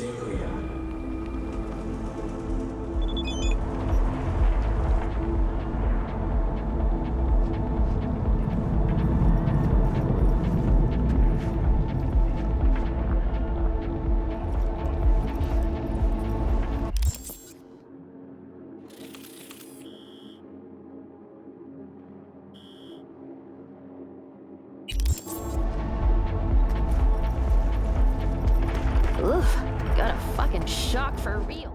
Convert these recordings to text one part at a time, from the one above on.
Stay clear. Oof, got a fucking shock for real.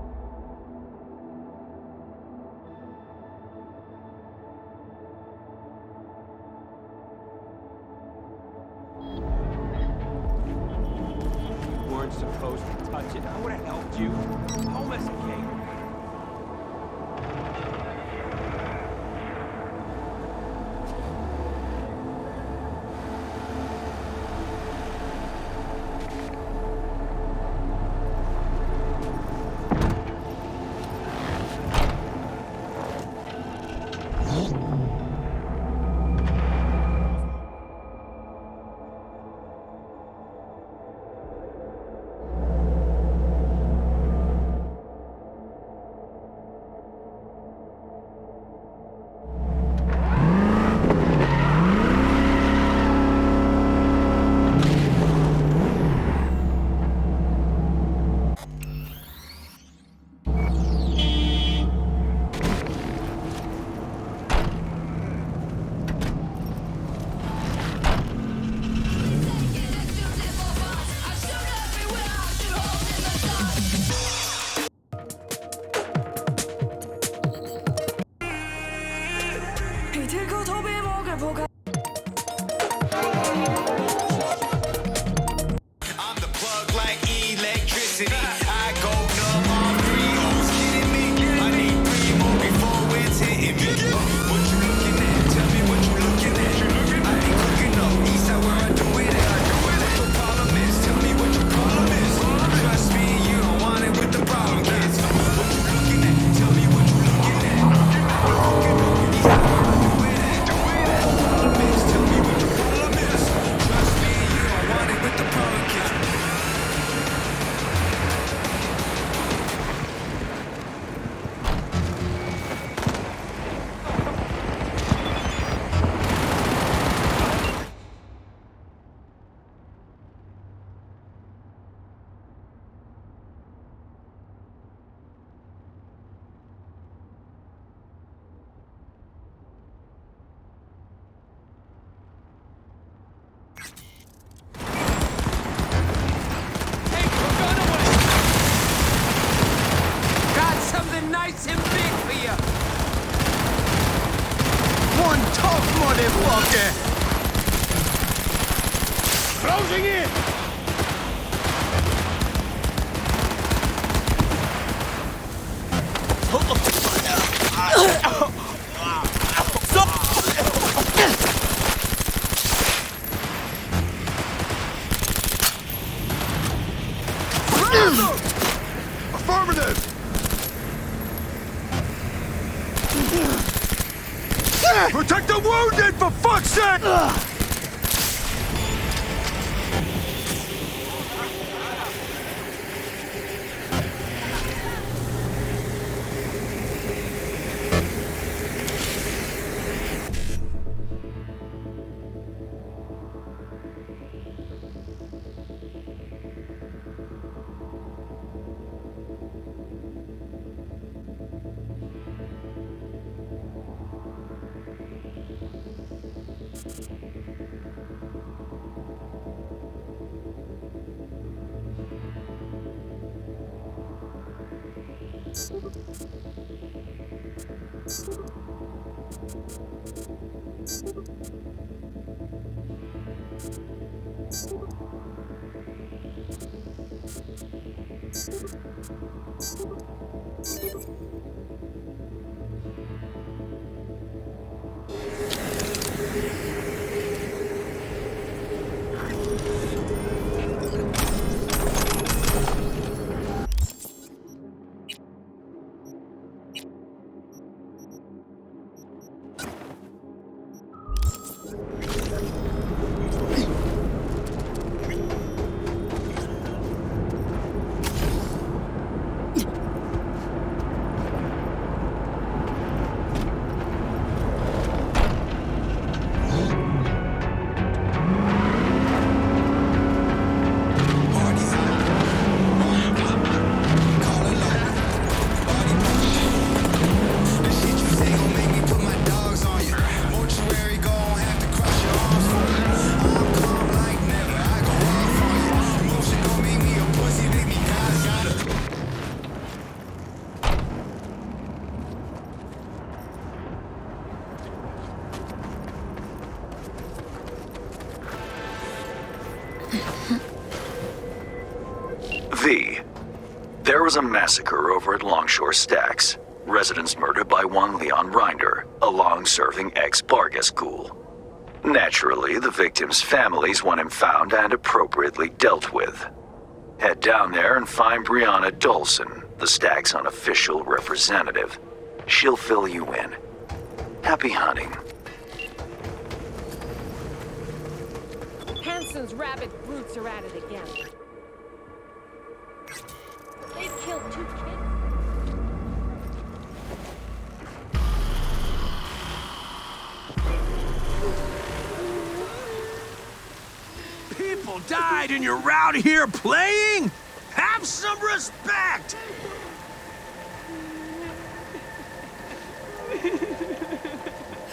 You weren't supposed to touch it. I would have helped you. Home as a king. I'm the plug like electricity. I go numb on 3 O's, kidding me? I need 3 more before it's hitting me. What you looking at? Tell me what you looking at. I ain't cooking no east side where I do it at. What your problem is? Tell me what your problem is. Trust me, you don't want it with the problem kids. What you looking at? Tell me what you looking at. I ain't cooking no east side where I do it at. Problem is, tell me what your problem is. Trust me, you don't want it with the problem kids. Hey, we're going away! Got something nice and big for you! One tough motherfucker! Closing in! Affirmative! Protect the wounded, for fuck's sake! There was a massacre over at Longshore Stacks. Residents murdered by one Leon Rinder, a long-serving ex-Bargas ghoul. Naturally, the victims' families want him found and appropriately dealt with. Head down there and find Brianna Dolson, the Stacks' unofficial representative. She'll fill you in. Happy hunting. Hansen's rabid brutes are at it again. They've killed 2 kids. People died and you're out here playing? Have some respect!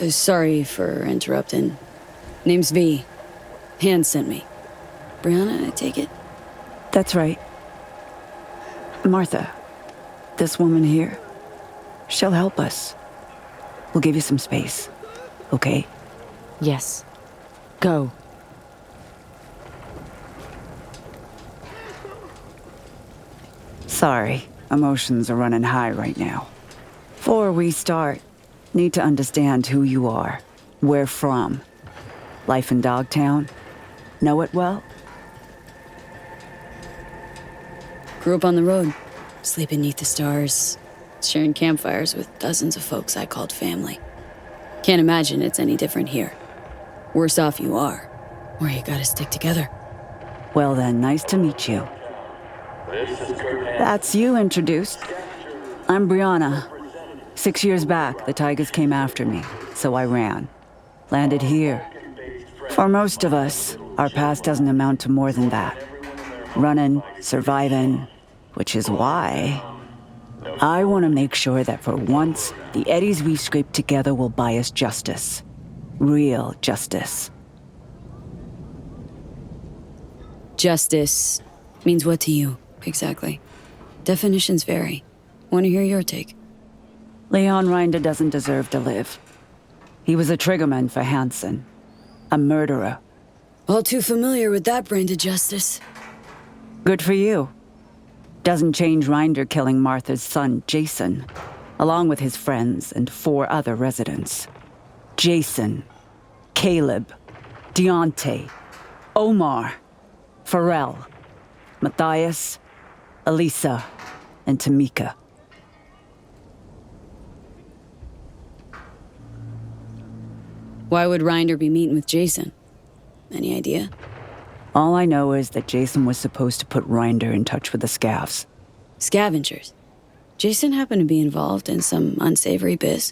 Sorry for interrupting. Name's V. Hand sent me. Brianna, I take it? That's right. Martha, this woman here, she'll help us. We'll give you some space, okay? Yes. Go. Sorry, emotions are running high right now. Before we start, need to understand who you are, where from. Life in Dogtown? Know it well? Grew up on the road, sleeping beneath the stars, sharing campfires with dozens of folks I called family. Can't imagine it's any different here. Worse off you are, or you gotta stick together. Well then, nice to meet you. That's you introduced. I'm Brianna. 6 years back, the Tigers came after me, so I ran. Landed here. For most of us, our past doesn't amount to more than that. Running, surviving, which is why I want to make sure that for once, the eddies we've scraped together will buy us justice. Real justice. Justice means what to you, exactly? Definitions vary. Want to hear your take? Leon Rinder doesn't deserve to live. He was a triggerman for Hansen. A murderer. All too familiar with that brand of justice. Good for you. Doesn't change Rinder killing Martha's son, Jason, along with his friends and 4 other residents. Jason, Caleb, Deontay, Omar, Pharrell, Matthias, Elisa, and Tamika. Why would Rinder be meeting with Jason? Any idea? All I know is that Jason was supposed to put Rinder in touch with the Scavs. Scavengers. Jason happened to be involved in some unsavory biz.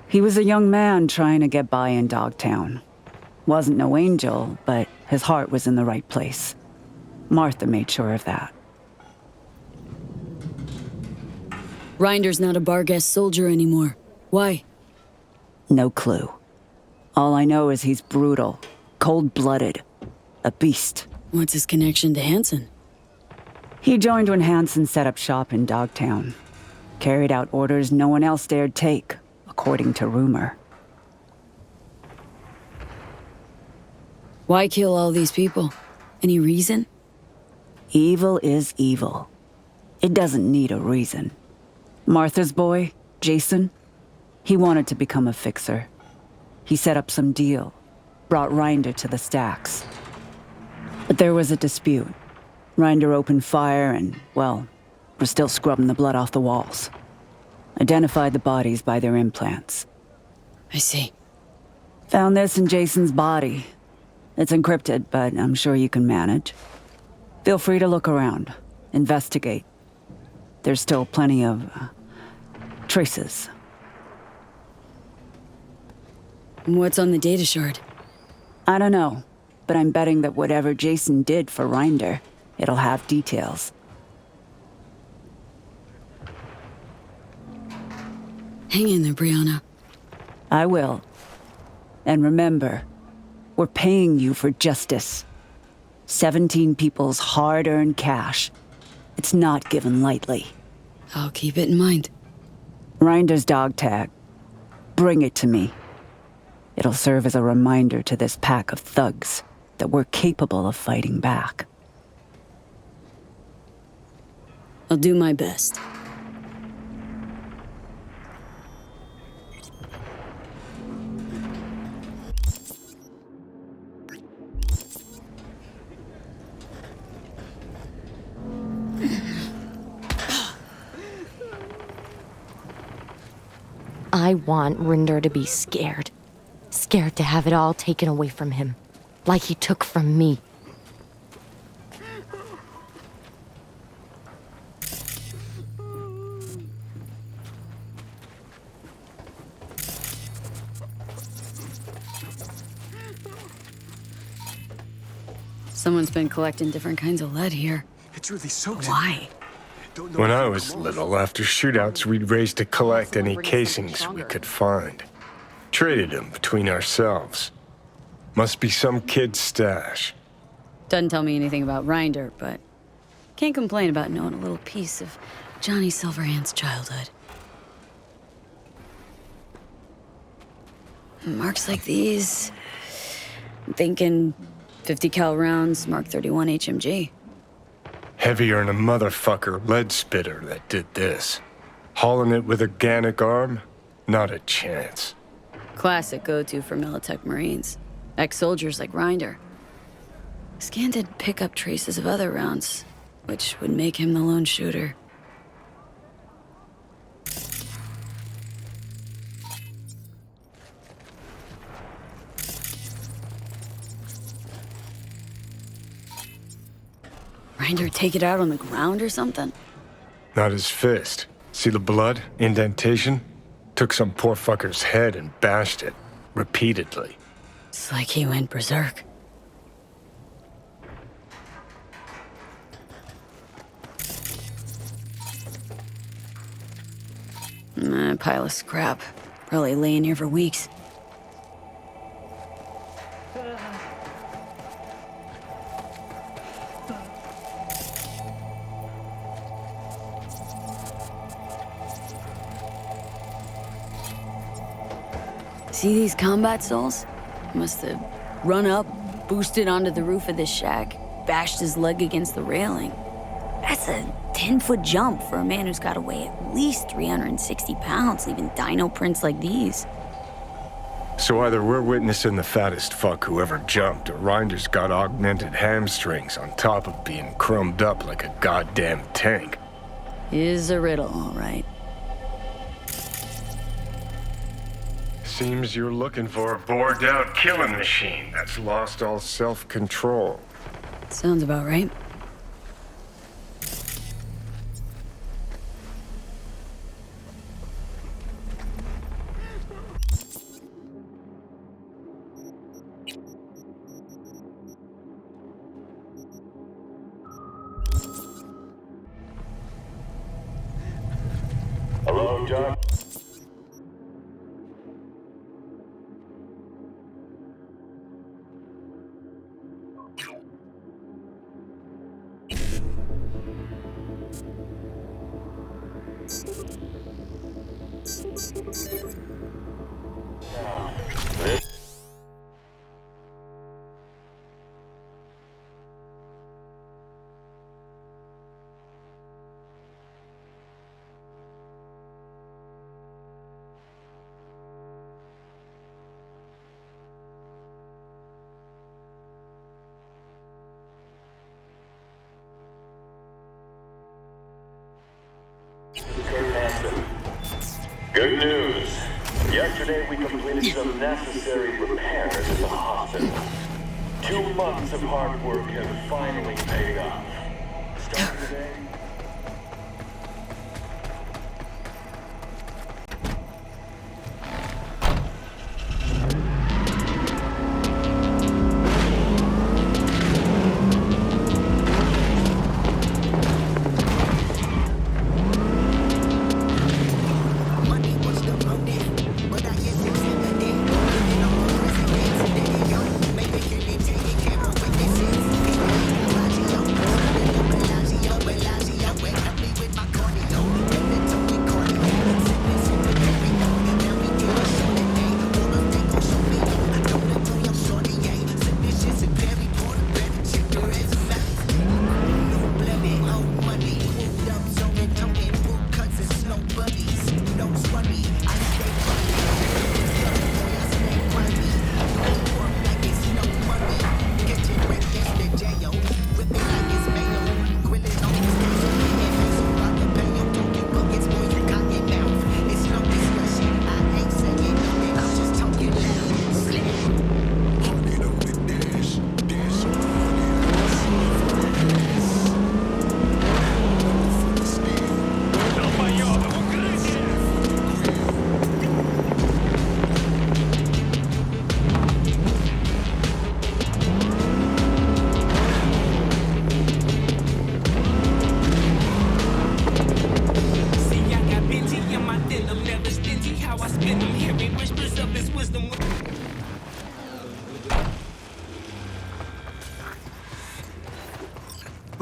He was a young man trying to get by in Dogtown. Wasn't no angel, but his heart was in the right place. Martha made sure of that. Rinder's not a Bargas soldier anymore. Why? No clue. All I know is he's brutal, cold-blooded, a beast. What's his connection to Hansen? He joined when Hansen set up shop in Dogtown. Carried out orders no one else dared take, according to rumor. Why kill all these people? Any reason? Evil is evil. It doesn't need a reason. Martha's boy, Jason, he wanted to become a fixer. He set up some deal, brought Rinder to the Stacks. But there was a dispute. Rinder opened fire and, well, we're still scrubbing the blood off the walls. Identified the bodies by their implants. I see. Found this in Jason's body. It's encrypted, but I'm sure you can manage. Feel free to look around, investigate. There's still plenty of traces. What's on the data shard? I don't know, but I'm betting that whatever Jason did for Rinder, it'll have details. Hang in there, Brianna. I will. And remember, we're paying you for justice. 17 people's hard-earned cash. It's not given lightly. I'll keep it in mind. Rinder's dog tag. Bring it to me. It'll serve as a reminder to this pack of thugs that we're capable of fighting back. I'll do my best. I want Rinder to be scared. Scared to have it all taken away from him. Like he took from me. Someone's been collecting different kinds of lead here. It's really soaked. Why? Don't know When if I it'll was come off. little, after shootouts, we'd race to collect any casings we could find. Traded them between ourselves. Must be some kid's stash. Doesn't tell me anything about Rinder, but can't complain about knowing a little piece of Johnny Silverhand's childhood. Marks like these. I'm thinking 50 cal rounds, Mark 31 HMG. Heavier than a motherfucker lead spitter that did this. Hauling it with a Organic arm? Not a chance. Classic go-to for Militech Marines. Ex-soldiers like Rinder. Scan did pick up traces of other rounds, which would make him the lone shooter. Rinder take it out on the ground or something? Not his fist. See the blood? Indentation? Took some poor fucker's head and bashed it. Repeatedly. It's like he went berserk. Pile of scrap. Probably laying here for weeks. See these combat souls? Must have run up, boosted onto the roof of this shack, bashed his leg against the railing. That's a 10-foot jump for a man who's got to weigh at least 360 pounds, leaving dino prints like these. So either we're witnessing the fattest fuck who ever jumped, or Rinder's got augmented hamstrings on top of being chromed up like a goddamn tank. Is a riddle, all right. Seems you're looking for a bored-out killing machine that's lost all self-control. Sounds about right. Hello, John. Good news. Yesterday we completed some necessary repairs at the hospital. 2 months of hard work have finally paid off. Starting today,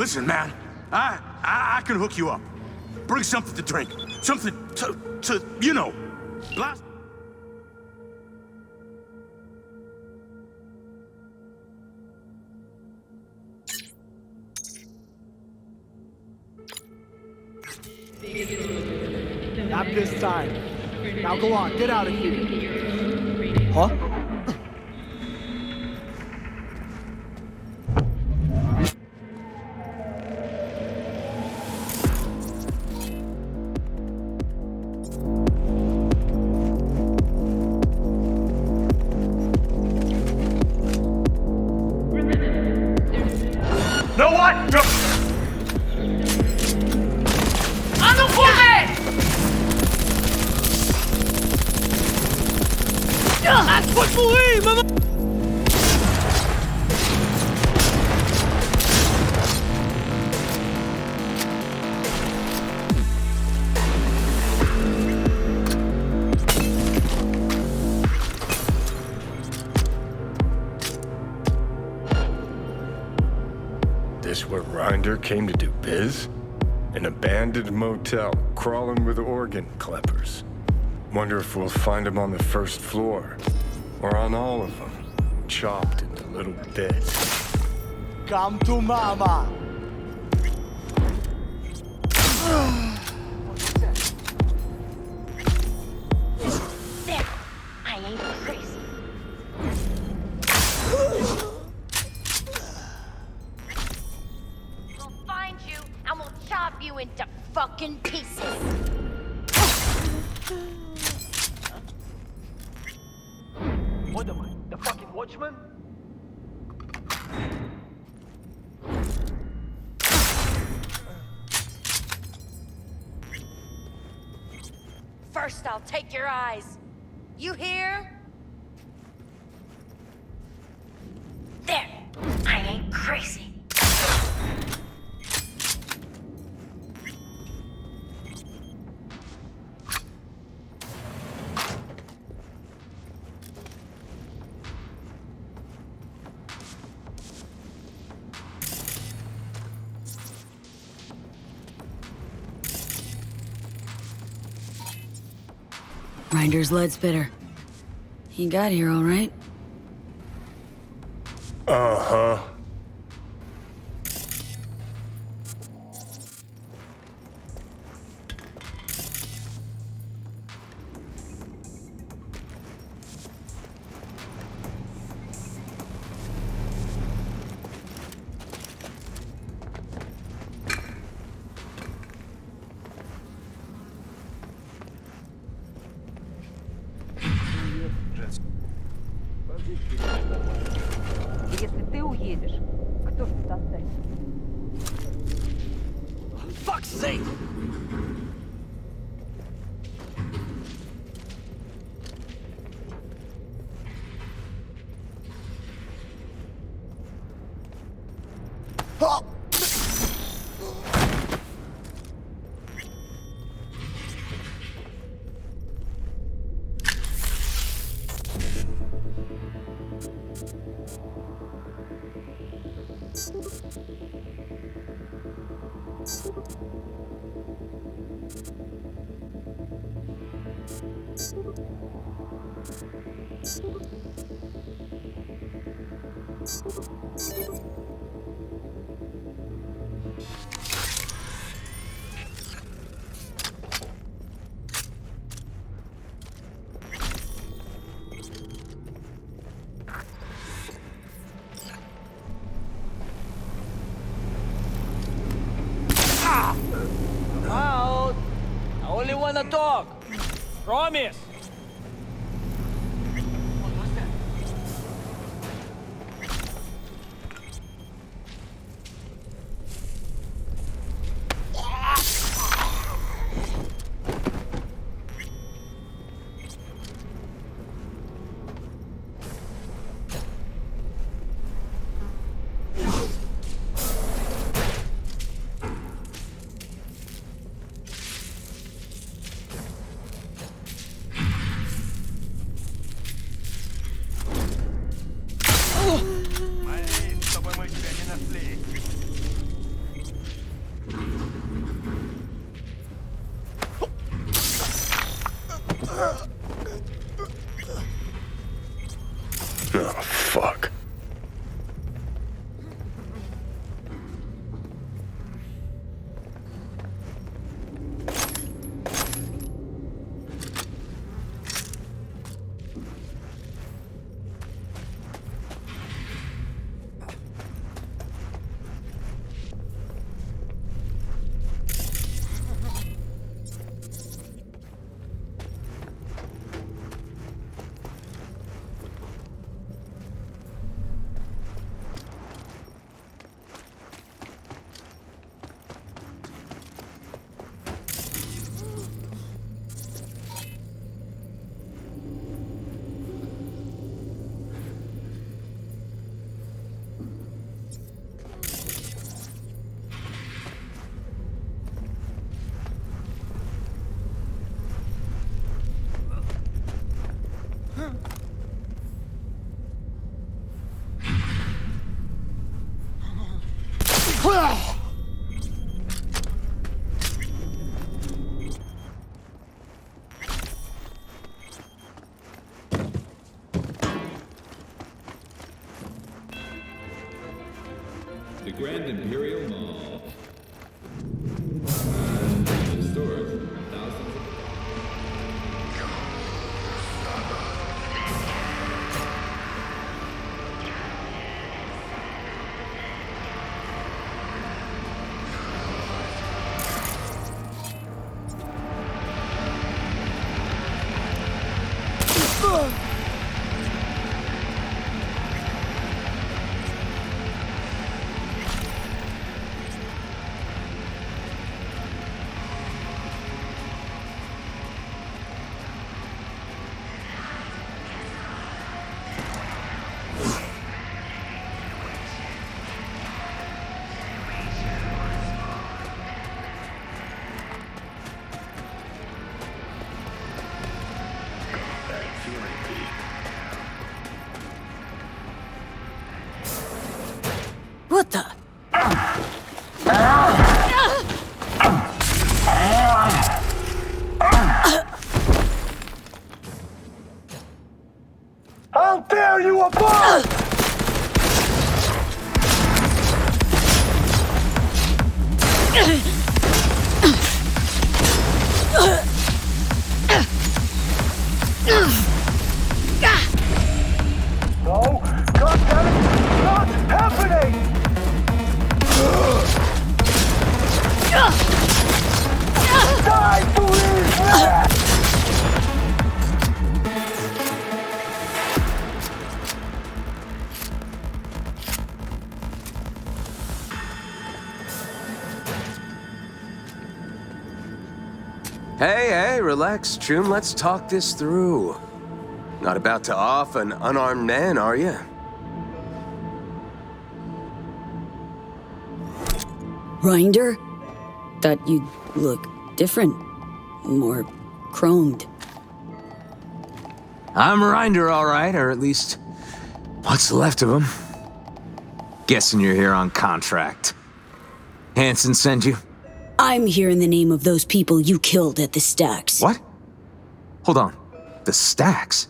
Listen, man, I can hook you up. Bring something to drink. Something to you know, blast. Not this time. Now go on, get out of here. Huh? Know what? No. This where Rinder came to do biz? An abandoned motel, crawling with organ clippers. Wonder if we'll find him on the first floor. Or on all of them, chopped into little bits. Come to mama. There! I ain't crazy. We'll find you and we'll chop you into fucking pieces. What am I? The fucking watchman? First, I'll take your eyes. You hear? There! I ain't crazy. Rinder's lead spitter. He got here all right. Uh-huh. Если ты уедешь, кто ж тут останется? Fuck's sake! Out! I only wanna talk. Promise. Oh, fuck. The Grand Imperial Mall. The stores, thousands of... What the? How dare you abort! No, goddammit, not happening! Die, please! Hey, relax, June. Let's talk this through. Not about to off an unarmed man, are you? Rinder? Thought you'd look different. More chromed. I'm Rinder, all right, or at least what's left of him. Guessing you're here on contract. Hanson sent you? I'm here in the name of those people you killed at the stacks. What? Hold on. The stacks?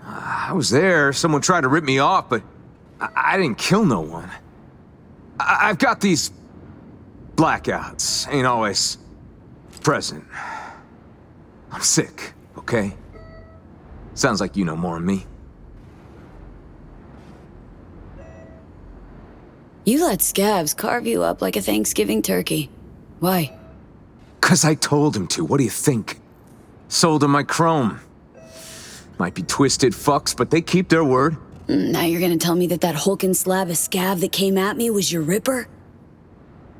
I was there. Someone tried to rip me off, but I didn't kill no one. I've got these blackouts. Ain't always present. I'm sick, okay? Sounds like you know more than me. You let scabs carve you up like a Thanksgiving turkey. Why? 'Cause I told him to. What do you think? Sold him my chrome. Might be twisted fucks, but they keep their word. Now you're gonna tell me that hulking slab of scab that came at me was your Ripper?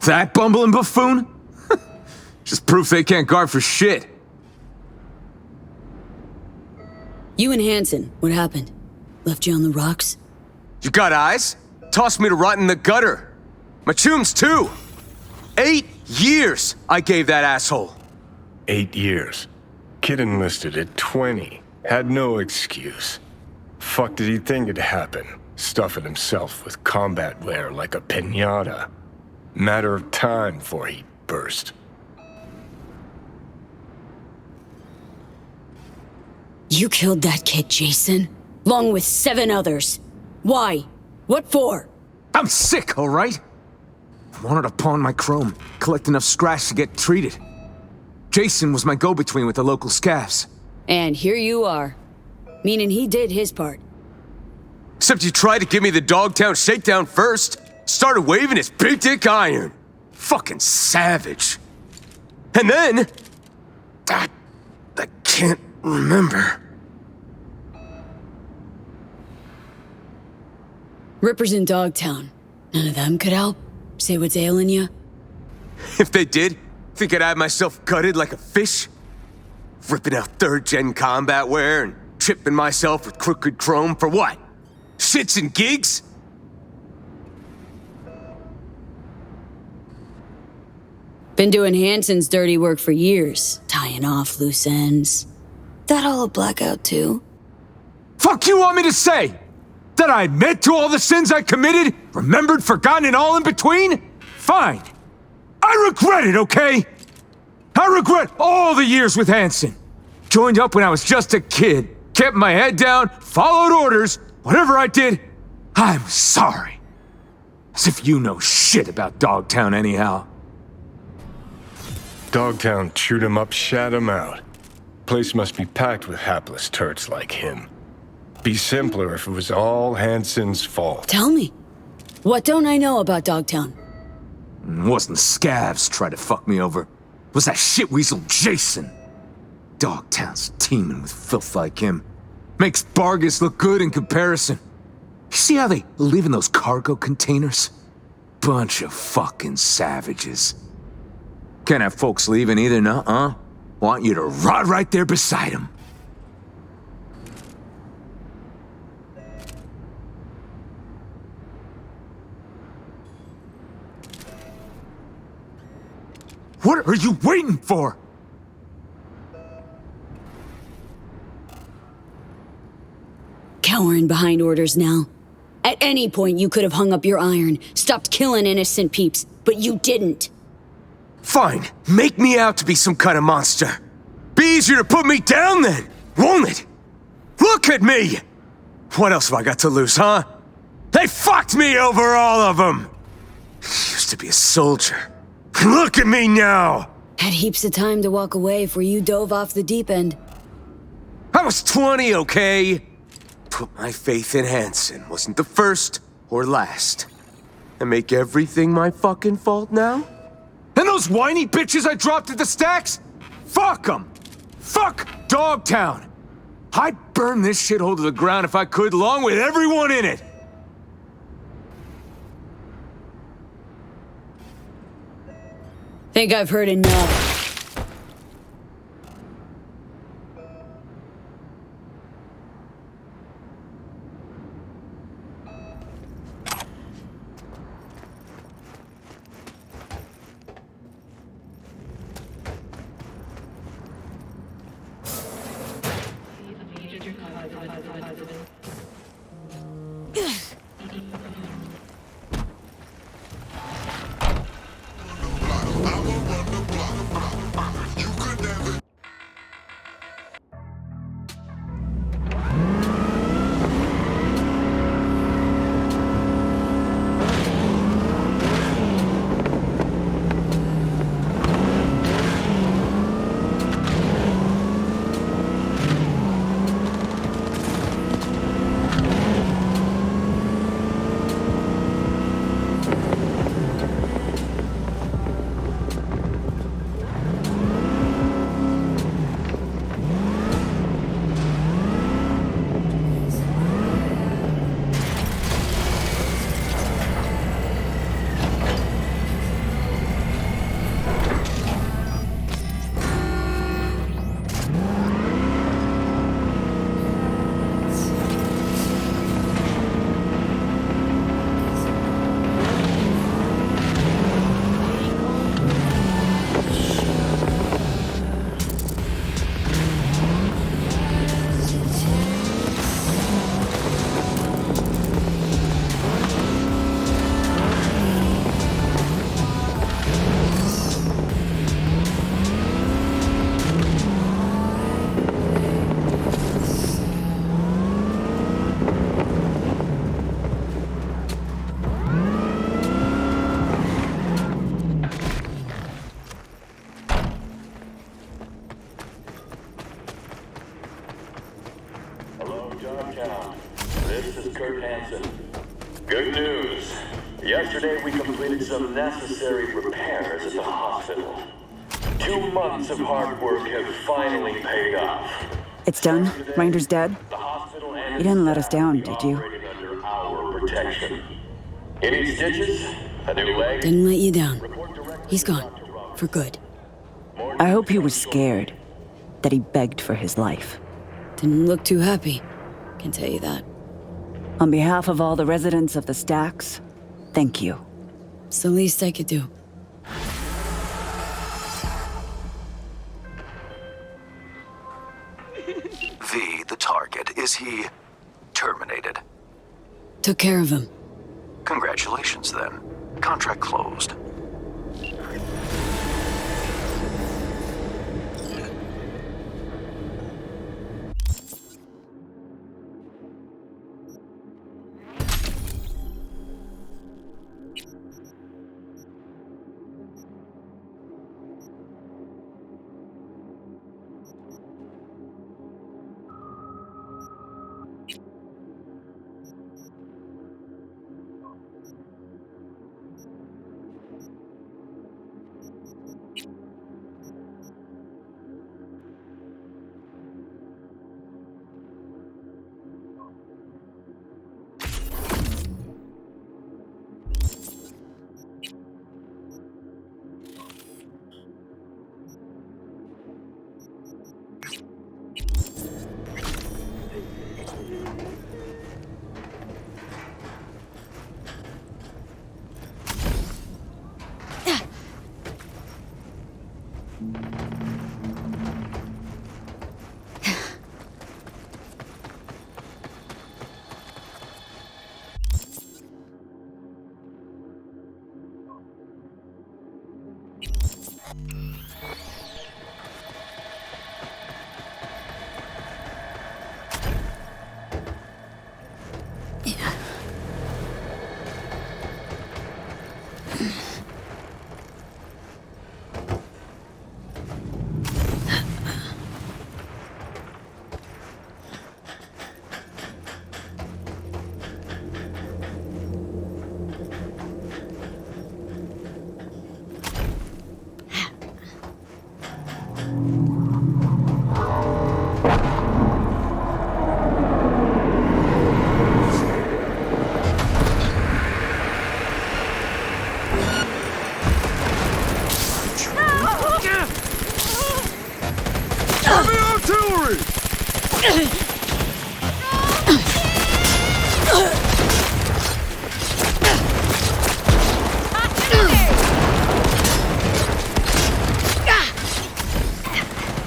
That bumbling buffoon? Just proof they can't guard for shit. You and Hanson, what happened? Left you on the rocks? You got eyes? Tossed me to rot in the gutter. My tunes too. 8 years I gave that asshole. 8 years. Kid enlisted at 20. Had no excuse. Fuck did he think it'd happen? Stuffing himself with combat wear like a piñata. Matter of time before he burst. You killed that kid, Jason, along with 7 others. Why? What for? I'm sick, all right? I wanted to pawn my chrome, collect enough scratch to get treated. Jason was my go-between with the local scavs. And here you are. Meaning he did his part. Except you tried to give me the Dogtown shakedown first. Started waving his big dick iron. Fucking savage. And then... I can't remember. Rippers in Dogtown. None of them could help? Say what's ailing you? If they did, think I'd have myself gutted like a fish? Ripping out 3rd-gen combat wear and tripping myself with crooked chrome for what? Shits and gigs? Been doing Hansen's dirty work for years, tying off loose ends. That all a blackout too? Fuck you want me to say? That I admit to all the sins I committed? Remembered, forgotten, and all in between? Fine. I regret it, okay? I regret all the years with Hansen. Joined up when I was just a kid. Kept my head down, followed orders. Whatever I did, I'm sorry. As if you know shit about Dogtown anyhow. Dogtown chewed him up, shat him out. Place must be packed with hapless turds like him. Be simpler if it was all Hansen's fault. Tell me. What don't I know about Dogtown? It wasn't scavs tried to fuck me over. It was that shitweasel Jason. Dogtown's teeming with filth like him. Makes Bargus look good in comparison. You see how they live in those cargo containers? Bunch of fucking savages. Can't have folks leaving either, nuh-uh. Want you to rot right there beside them. What are you waiting for? Cowering behind orders now. At any point you could have hung up your iron, stopped killing innocent peeps, but you didn't. Fine, make me out to be some kind of monster. Be easier to put me down then, won't it? Look at me! What else have I got to lose, huh? They fucked me over, all of them! Used to be a soldier. Look at me now! Had heaps of time to walk away before you dove off the deep end. I was 20, okay? Put my faith in Hansen wasn't the first or last. And make everything my fucking fault now? And those whiny bitches I dropped at the stacks? Fuck them! Fuck Dogtown! I'd burn this shithole to the ground if I could, along with everyone in it! Think I've heard enough. Town. This is Kurt Hansen. Good news. Yesterday we completed some necessary repairs at the hospital. 2 months of hard work have finally paid off. It's done? Rinder's dead? The hospital and You didn't let us staff down, will be did you? operating under our protection. Any stitches? A new leg? Didn't let you down. He's gone. For good. I hope he was scared. That he begged for his life. Didn't look too happy. Can tell you that. On behalf of all the residents of the Stacks, thank you. It's the least I could do. The target. Is he terminated? Took care of him. Congratulations, then. Contract closed.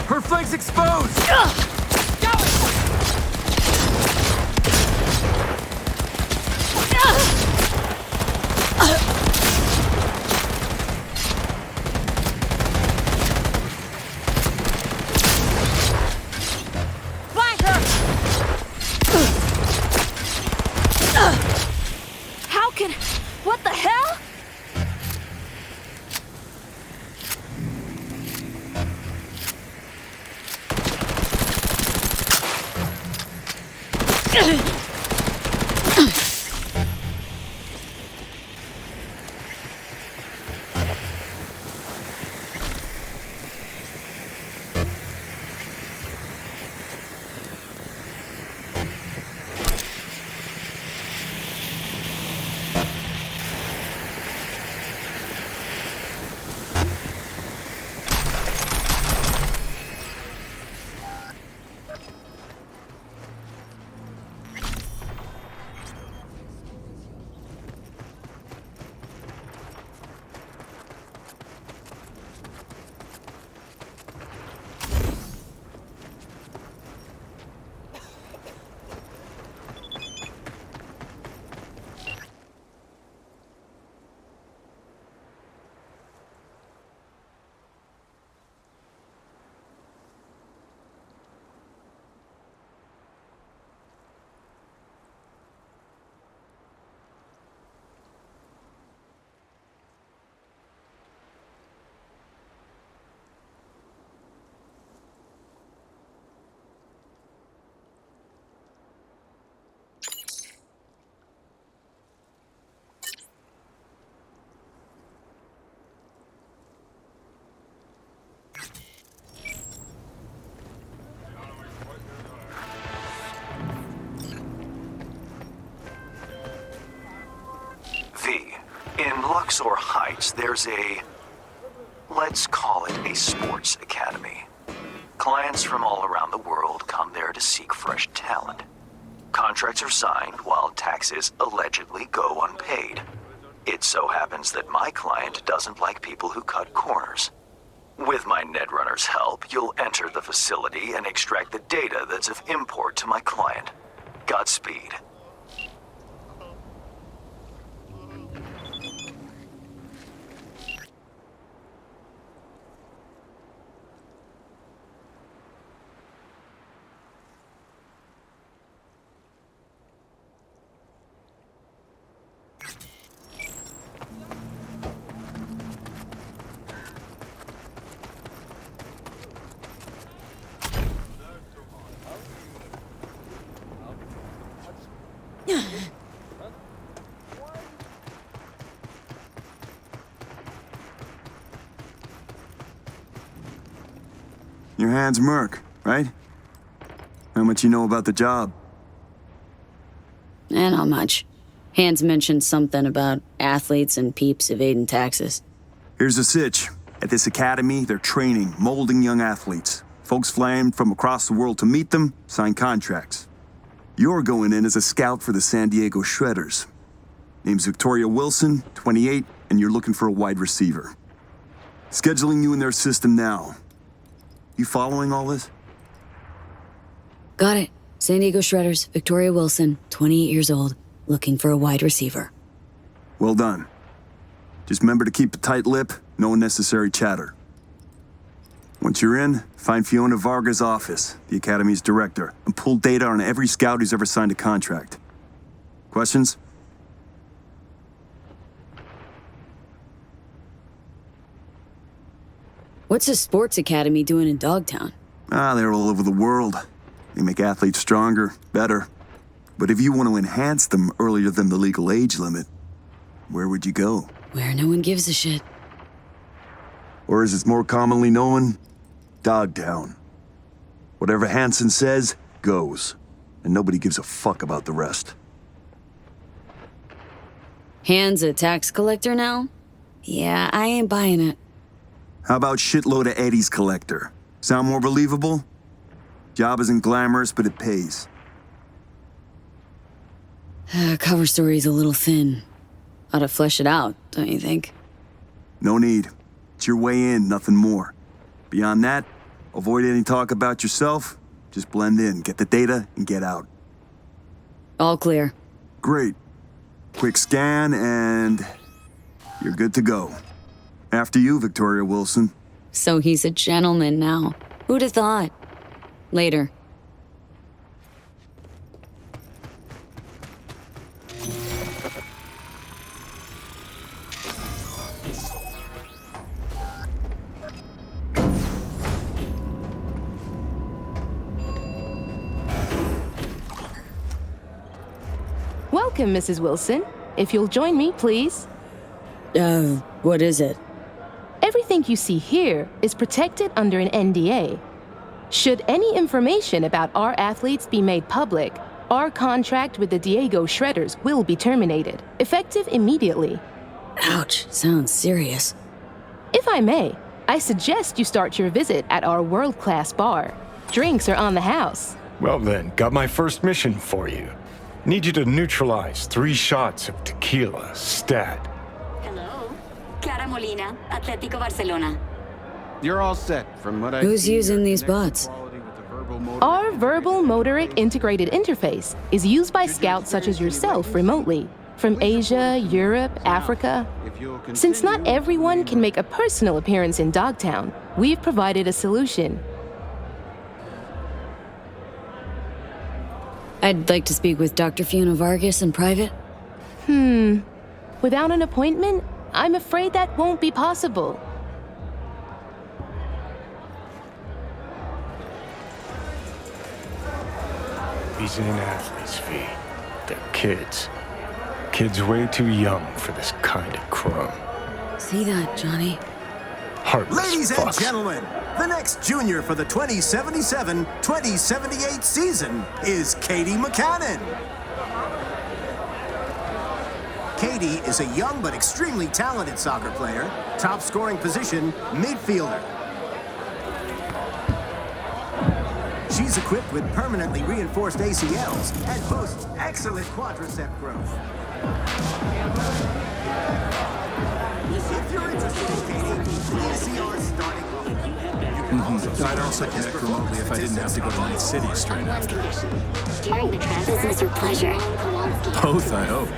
Her flank's exposed! Find her! How can... What the hell? looks or heights, there's let's call it a sports academy. Clients from all around the world come there to seek fresh talent. Contracts are signed while taxes allegedly go unpaid. It so happens that my client doesn't like people who cut corners. With my Netrunner's help, you'll enter the facility and extract the data that's of import to my client. Godspeed. Your hand's Merc, right? How much you know about the job? Not much. Hans mentioned something about athletes and peeps evading taxes. Here's the sitch. At this academy, they're training, molding young athletes. Folks flying from across the world to meet them, sign contracts. You're going in as a scout for the San Diego Shredders. Name's Victoria Wilson, 28, and you're looking for a wide receiver. Scheduling you in their system now. You following all this? Got it. San Diego Shredders, Victoria Wilson, 28 years old, looking for a wide receiver. Well done. Just remember to keep a tight lip, no unnecessary chatter. Once you're in, find Fiona Varga's office, the Academy's director, and pull data on every scout who's ever signed a contract. Questions? What's a sports academy doing in Dogtown? They're all over the world. They make athletes stronger, better. But if you want to enhance them earlier than the legal age limit, where would you go? Where no one gives a shit. Or as it's more commonly known, Dogtown. Whatever Hansen says, goes. And nobody gives a fuck about the rest. Hans a tax collector now? Yeah, I ain't buying it. How about shitload of Eddie's collector? Sound more believable? Job isn't glamorous, but it pays. Cover story's a little thin. Ought to flesh it out, don't you think? No need. It's your way in, nothing more. Beyond that, avoid any talk about yourself. Just blend in, get the data, and get out. All clear. Great. Quick scan, and you're good to go. After you, Victoria Wilson. So he's a gentleman now. Who'd have thought? Later. Welcome, Mrs. Wilson. If you'll join me, please. What is it? Everything you see here is protected under an NDA. Should any information about our athletes be made public, our contract with the Diego Shredders will be terminated, effective immediately. Ouch, sounds serious. If I may, I suggest you start your visit at our world-class bar. Drinks are on the house. Well then, got my first mission for you. Need you to neutralize 3 shots of tequila, stat. Hello? Clara Molina, Atlético Barcelona. You're all set from what I Who's using these bots? Our verbal motoric integrated interface is used by scouts such as yourself remotely, from Asia, Europe, Africa. Since not everyone can make a personal appearance in Dogtown, we've provided a solution. I'd like to speak with Dr. Fiona Vargas in private. Without an appointment, I'm afraid that won't be possible. These ain't athletes, V. They're kids. Kids way too young for this kind of crumb. See that, Johnny? Heartless Ladies and fucks. gentlemen, the next junior for the 2077-2078 season is Katie McCannon. Katie is a young but extremely talented soccer player, top scoring position, midfielder. She's equipped with permanently reinforced ACLs and boasts excellent quadricep growth. If you're interested in Katie, please see our starting I'd also connect remotely if I didn't have to go to Night City straight after. During the business or pleasure? Both, I hope.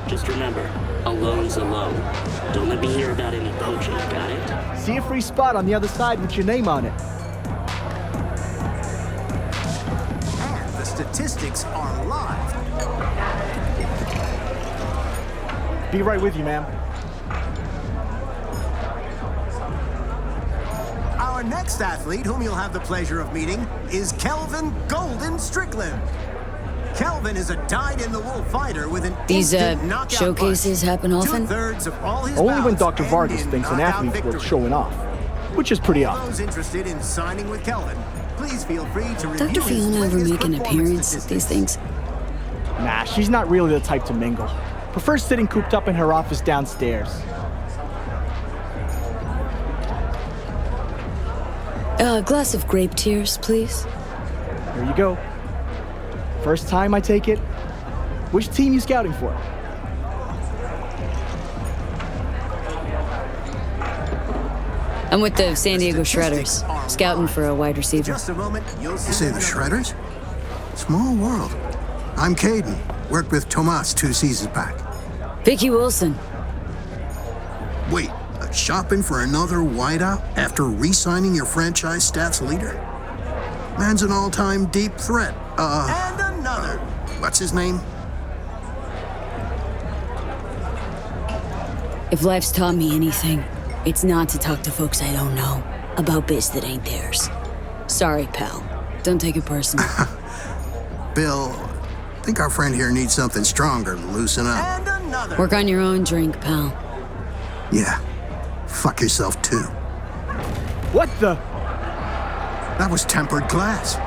Just remember, alone's alone. Don't let me hear about any poaching, got it? See a free spot on the other side with your name on it. And the statistics are live. Be right with you, ma'am. Our next athlete, whom you'll have the pleasure of meeting, is Kelvin Golden Strickland. Kelvin is a dyed-in-the-wool fighter with an These instant knockout showcases punch. happen often? Two-thirds of all his Only when bouts Dr. end Vargas in thinks an knockout athlete's worth victory. showing off, which is pretty All often. those interested in signing with Kelvin, please feel free to review Dr. his Fiona ever latest make an performance appearance at these things? Nah, she's not really the type to mingle. Prefers sitting cooped up in her office downstairs. A glass of grape tears, please. Here you go. First time, I take it? Which team you scouting for? I'm with the San Diego Shredders, scouting for a wide receiver. Just a moment, you'll You see say the Shredders? Small world. I'm Caden. Worked with Tomas 2 seasons back. Vicky Wilson. Wait, shopping for another wideout after re-signing your franchise stats leader? Man's an all-time deep threat. And another. What's his name? If life's taught me anything, it's not to talk to folks I don't know about biz that ain't theirs. Sorry, pal. Don't take it personal. Bill, I think our friend here needs something stronger to loosen up. And another. Work on your own drink, pal. Yeah. Fuck yourself, too. What the? That was tempered glass.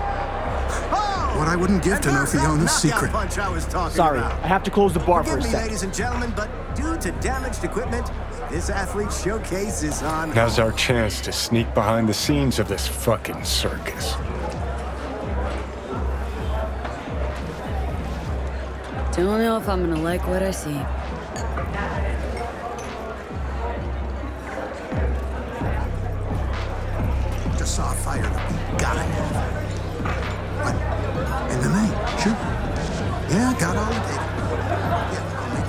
What I wouldn't give to know Fiona's secret. Punch I was talking Sorry, about. I have to close the bar for a Forgive me, sec. ladies and gentlemen, but due to damaged equipment, this athlete showcase is on. Now's our chance to sneak behind the scenes of this fucking circus. Don't know if I'm gonna like what I see. Just saw a fire that we gotta have. What? In the name? Sure. Yeah, got all the data. Yeah, I'll make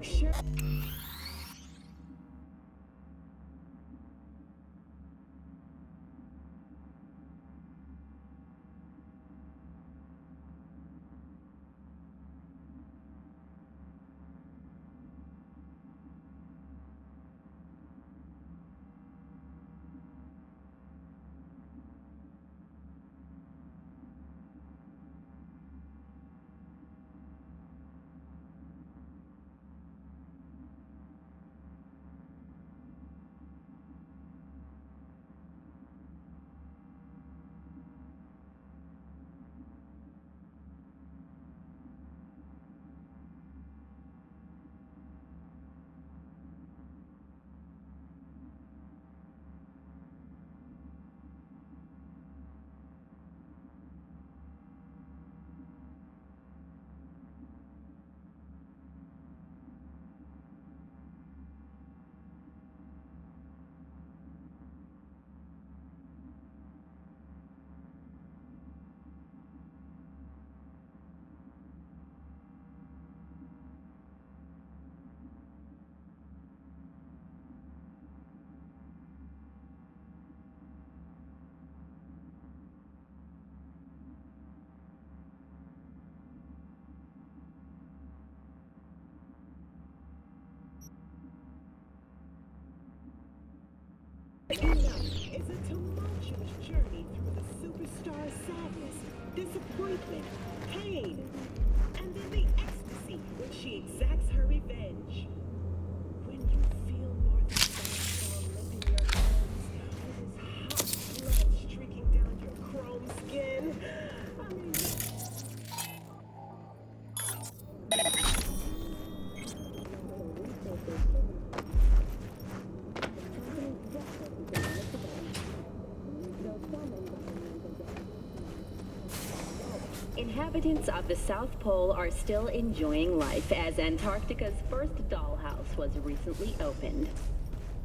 sure. It's a tumultuous journey through the superstar sadness, disappointment, pain, and then the ecstasy when she exacts her revenge. When you feel North Star lipping your hands with his hot blood streaking down your chrome skin. I mean, inhabitants of the South Pole are still enjoying life as Antarctica's first dollhouse was recently opened.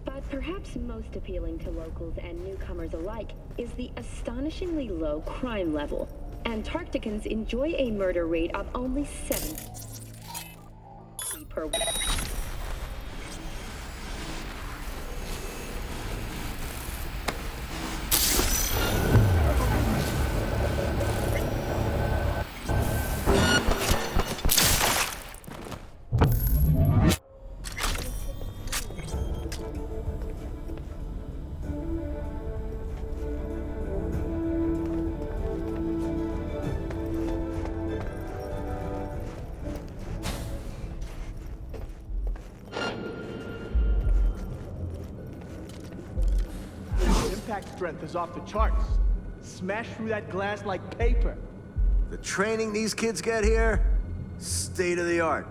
But perhaps most appealing to locals and newcomers alike is the astonishingly low crime level. Antarcticans enjoy a murder rate of only 7 per week. Impact strength is off the charts. Smash through that glass like paper. The training these kids get here, state of the art.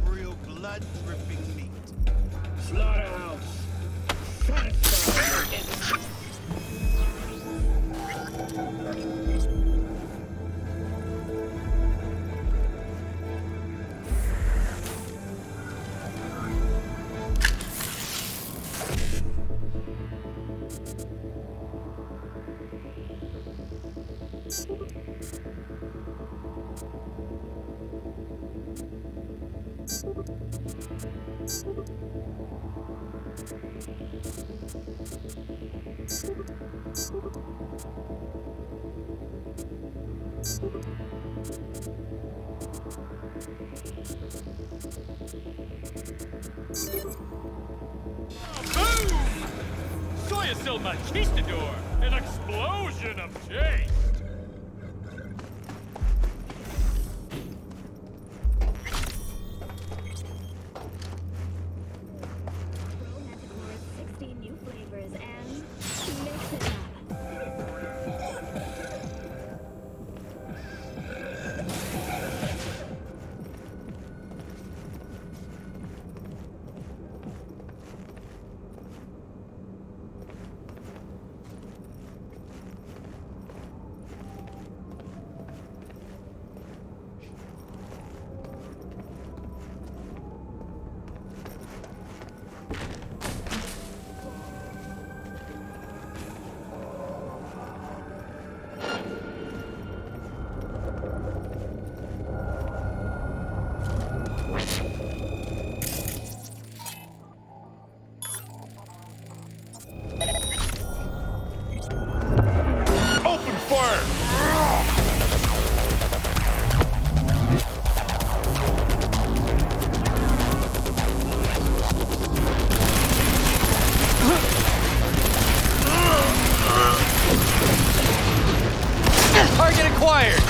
Real blood-dripping meat. slaughterhouse. Soy is still Machistador, an explosion of taste! acquired!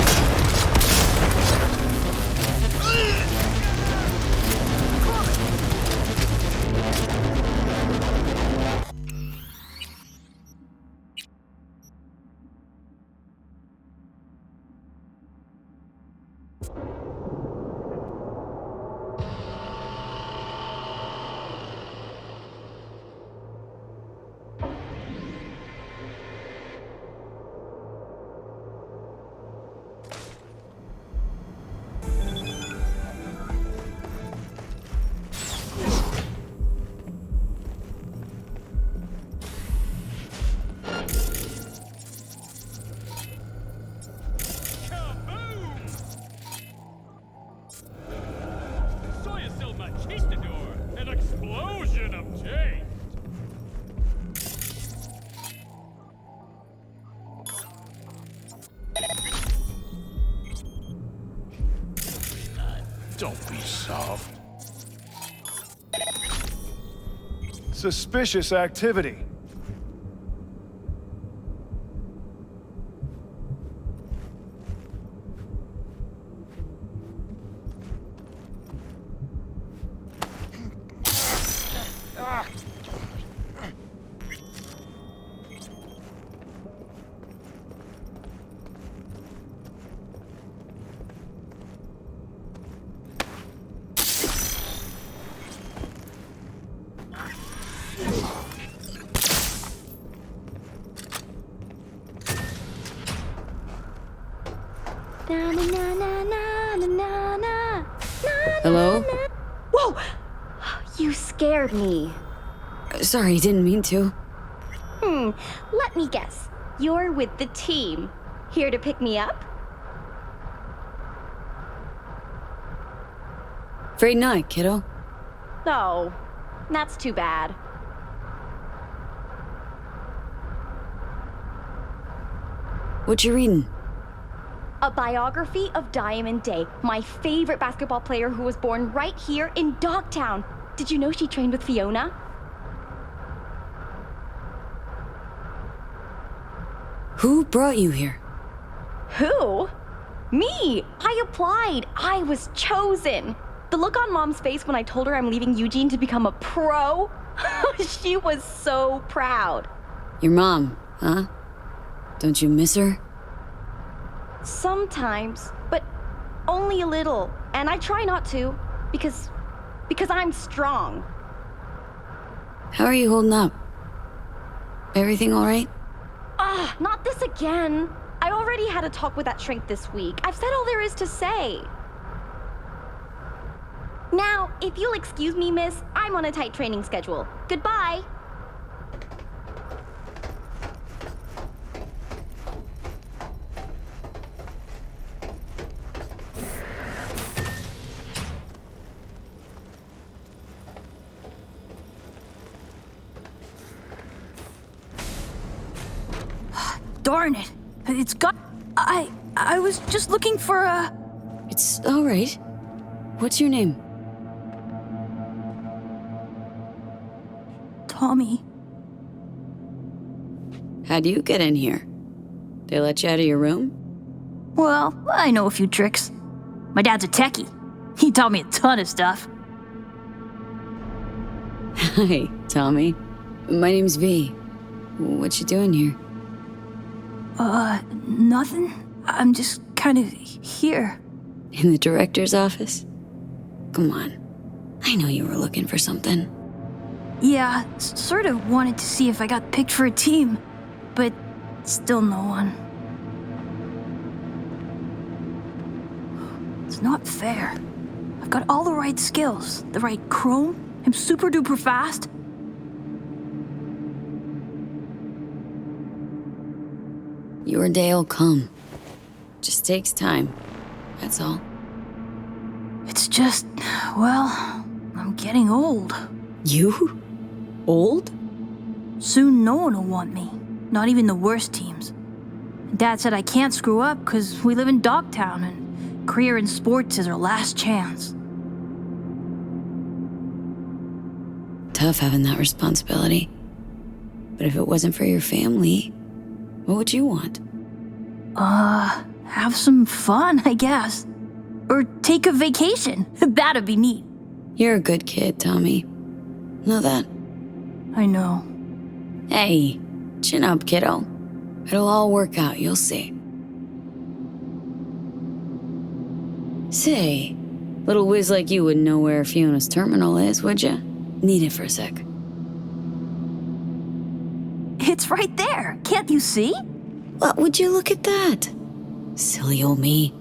Soy still Machistador, an explosion of taste. Don't be soft. Suspicious activity. Hello? Whoa! You scared me. Sorry, didn't mean to. Let me guess. You're with the team. Here to pick me up? Afraid not, kiddo. Oh, that's too bad. What you reading? A biography of Diamond Day, my favorite basketball player who was born right here in Dogtown. Did you know she trained with Fiona? Who brought you here? Who? Me! I applied! I was chosen! The look on Mom's face when I told her I'm leaving Eugene to become a pro? She was so proud. Your mom, huh? Don't you miss her? Sometimes, but only a little. And I try not to, because I'm strong. How are you holding up? Everything all right? Not this again. I already had a talk with that shrink this week. I've said all there is to say. Now, if you'll excuse me, miss, I'm on a tight training schedule. Goodbye. Darn it. It's got... I was just looking for a... It's all right. What's your name? Tommy. How'd you get in here? They let you out of your room? Well, I know a few tricks. My dad's a techie. He taught me a ton of stuff. Hi, Tommy. My name's V. What you doing here? Nothing. I'm just kind of here. In the director's office? Come on. I know you were looking for something. Yeah, sort of wanted to see if I got picked for a team, but still no one. It's not fair. I've got all the right skills, the right chrome, I'm super duper fast. Your day'll come. Just takes time. That's all. It's just, well, I'm getting old. You? Old? Soon no one will want me. Not even the worst teams. Dad said I can't screw up because we live in Dogtown and career in sports is our last chance. Tough having that responsibility. But if it wasn't for your family, what would you want? Have some fun, I guess. Or take a vacation. That'd be neat. You're a good kid, Tommy. Know that. I know. Hey, chin up, kiddo. It'll all work out, you'll see. Say, little whiz like you wouldn't know where Fiona's terminal is, would ya? Need it for a sec. It's right there. Can't you see? What would you look at that? Silly old me.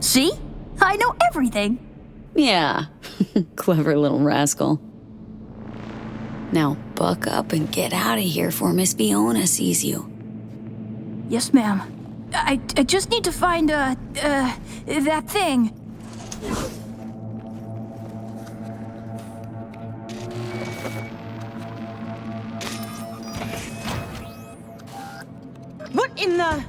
See? I know everything. Yeah, clever little rascal. Now buck up and get out of here before Miss Fiona sees you. Yes, ma'am. I just need to find, that thing. What in the...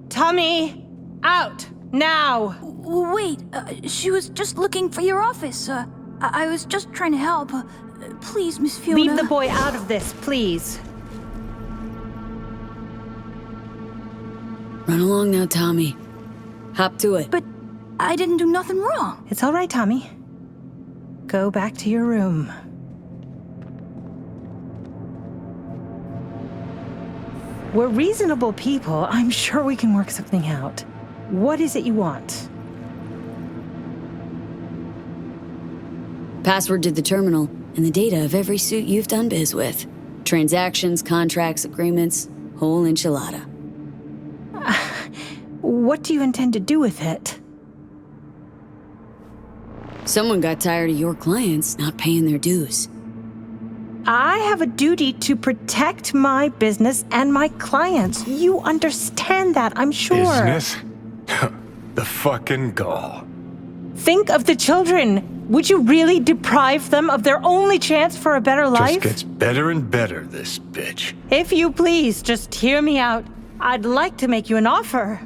Tommy, out, now! Wait, she was just looking for your office. I was just trying to help. Please, Miss Fiona. Leave the boy out of this, please. Run along now, Tommy. Hop to it. But I didn't do nothing wrong. It's all right, Tommy. Go back to your room. We're reasonable people. I'm sure we can work something out. What is it you want? Password to the terminal and the data of every suit you've done biz with. Transactions, contracts, agreements, whole enchilada. What do you intend to do with it? Someone got tired of your clients not paying their dues. I have a duty to protect my business and my clients. You understand that, I'm sure. Business? The fucking gall. Think of the children. Would you really deprive them of their only chance for a better life? Just gets better and better, this bitch. If you please, just hear me out. I'd like to make you an offer.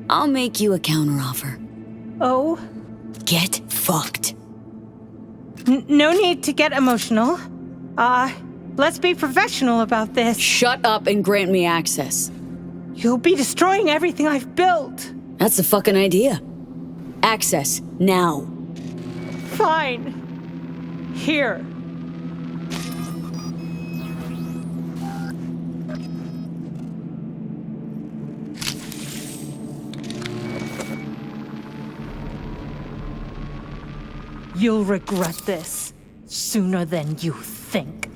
I'll make you a counteroffer. Oh? Get fucked. No need to get emotional. Let's be professional about this. Shut up and grant me access. You'll be destroying everything I've built. That's the fucking idea. Access, now. Fine. Here. You'll regret this sooner than you think.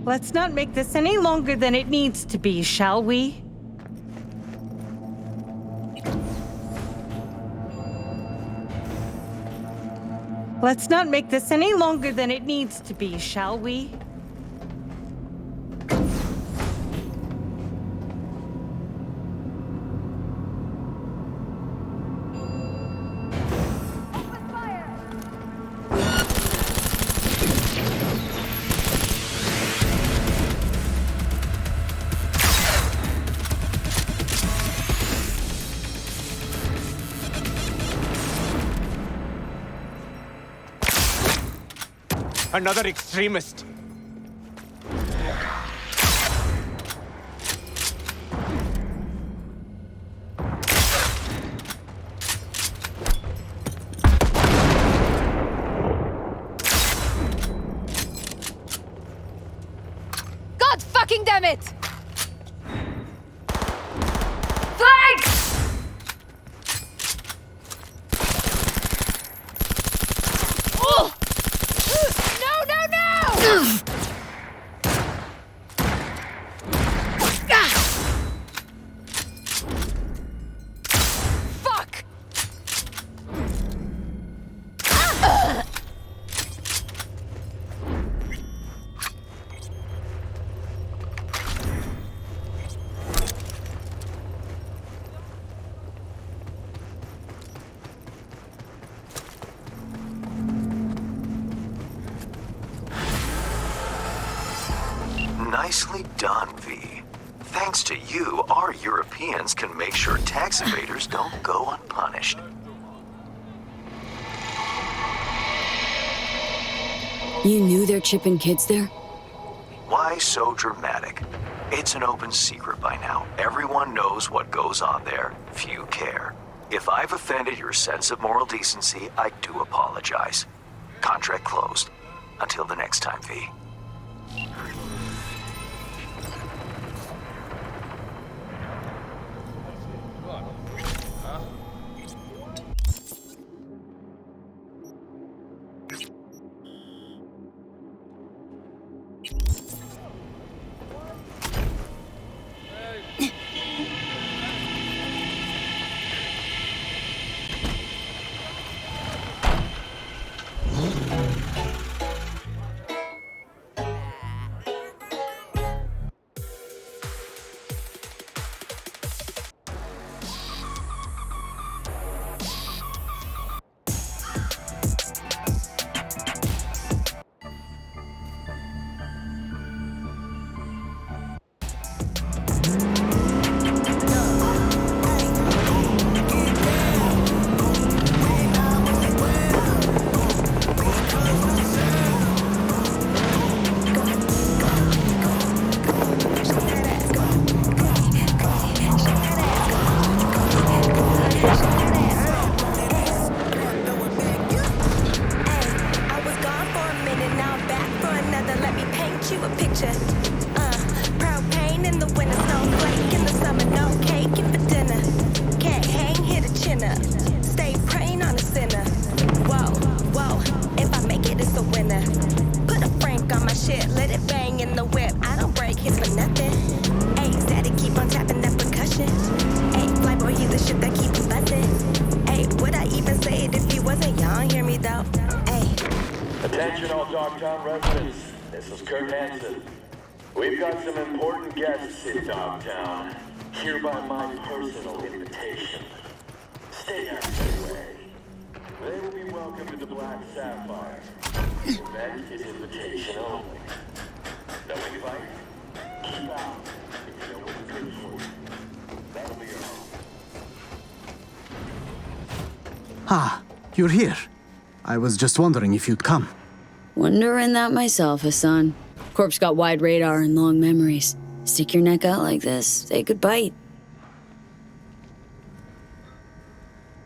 Let's not make this any longer than it needs to be, shall we? Let's not make this any longer than it needs to be, shall we? Another extremist. God fucking damn it! Thanks! Oh! No! Fuck! Nicely done, V. Thanks to you, our Europeans can make sure tax evaders don't go unpunished. You knew they're chipping kids there? Why so dramatic? It's an open secret by now. Everyone knows what goes on there. Few care. If I've offended your sense of moral decency, I do apologize. Contract closed. Until the next time, V. Attention all Dogtown residents, this is Kurt Hansen. We've got some important guests in Dogtown, hereby my personal invitation. Stay out of the way. They will be welcome to the Black Sapphire. The event is invitation only. No invite? Keep out if you know what's good for you. That'll be all. Ah, you're here. I was just wondering if you'd come. Wondering that myself, Hassan. Corp's got wide radar and long memories. Stick your neck out like this, they could bite.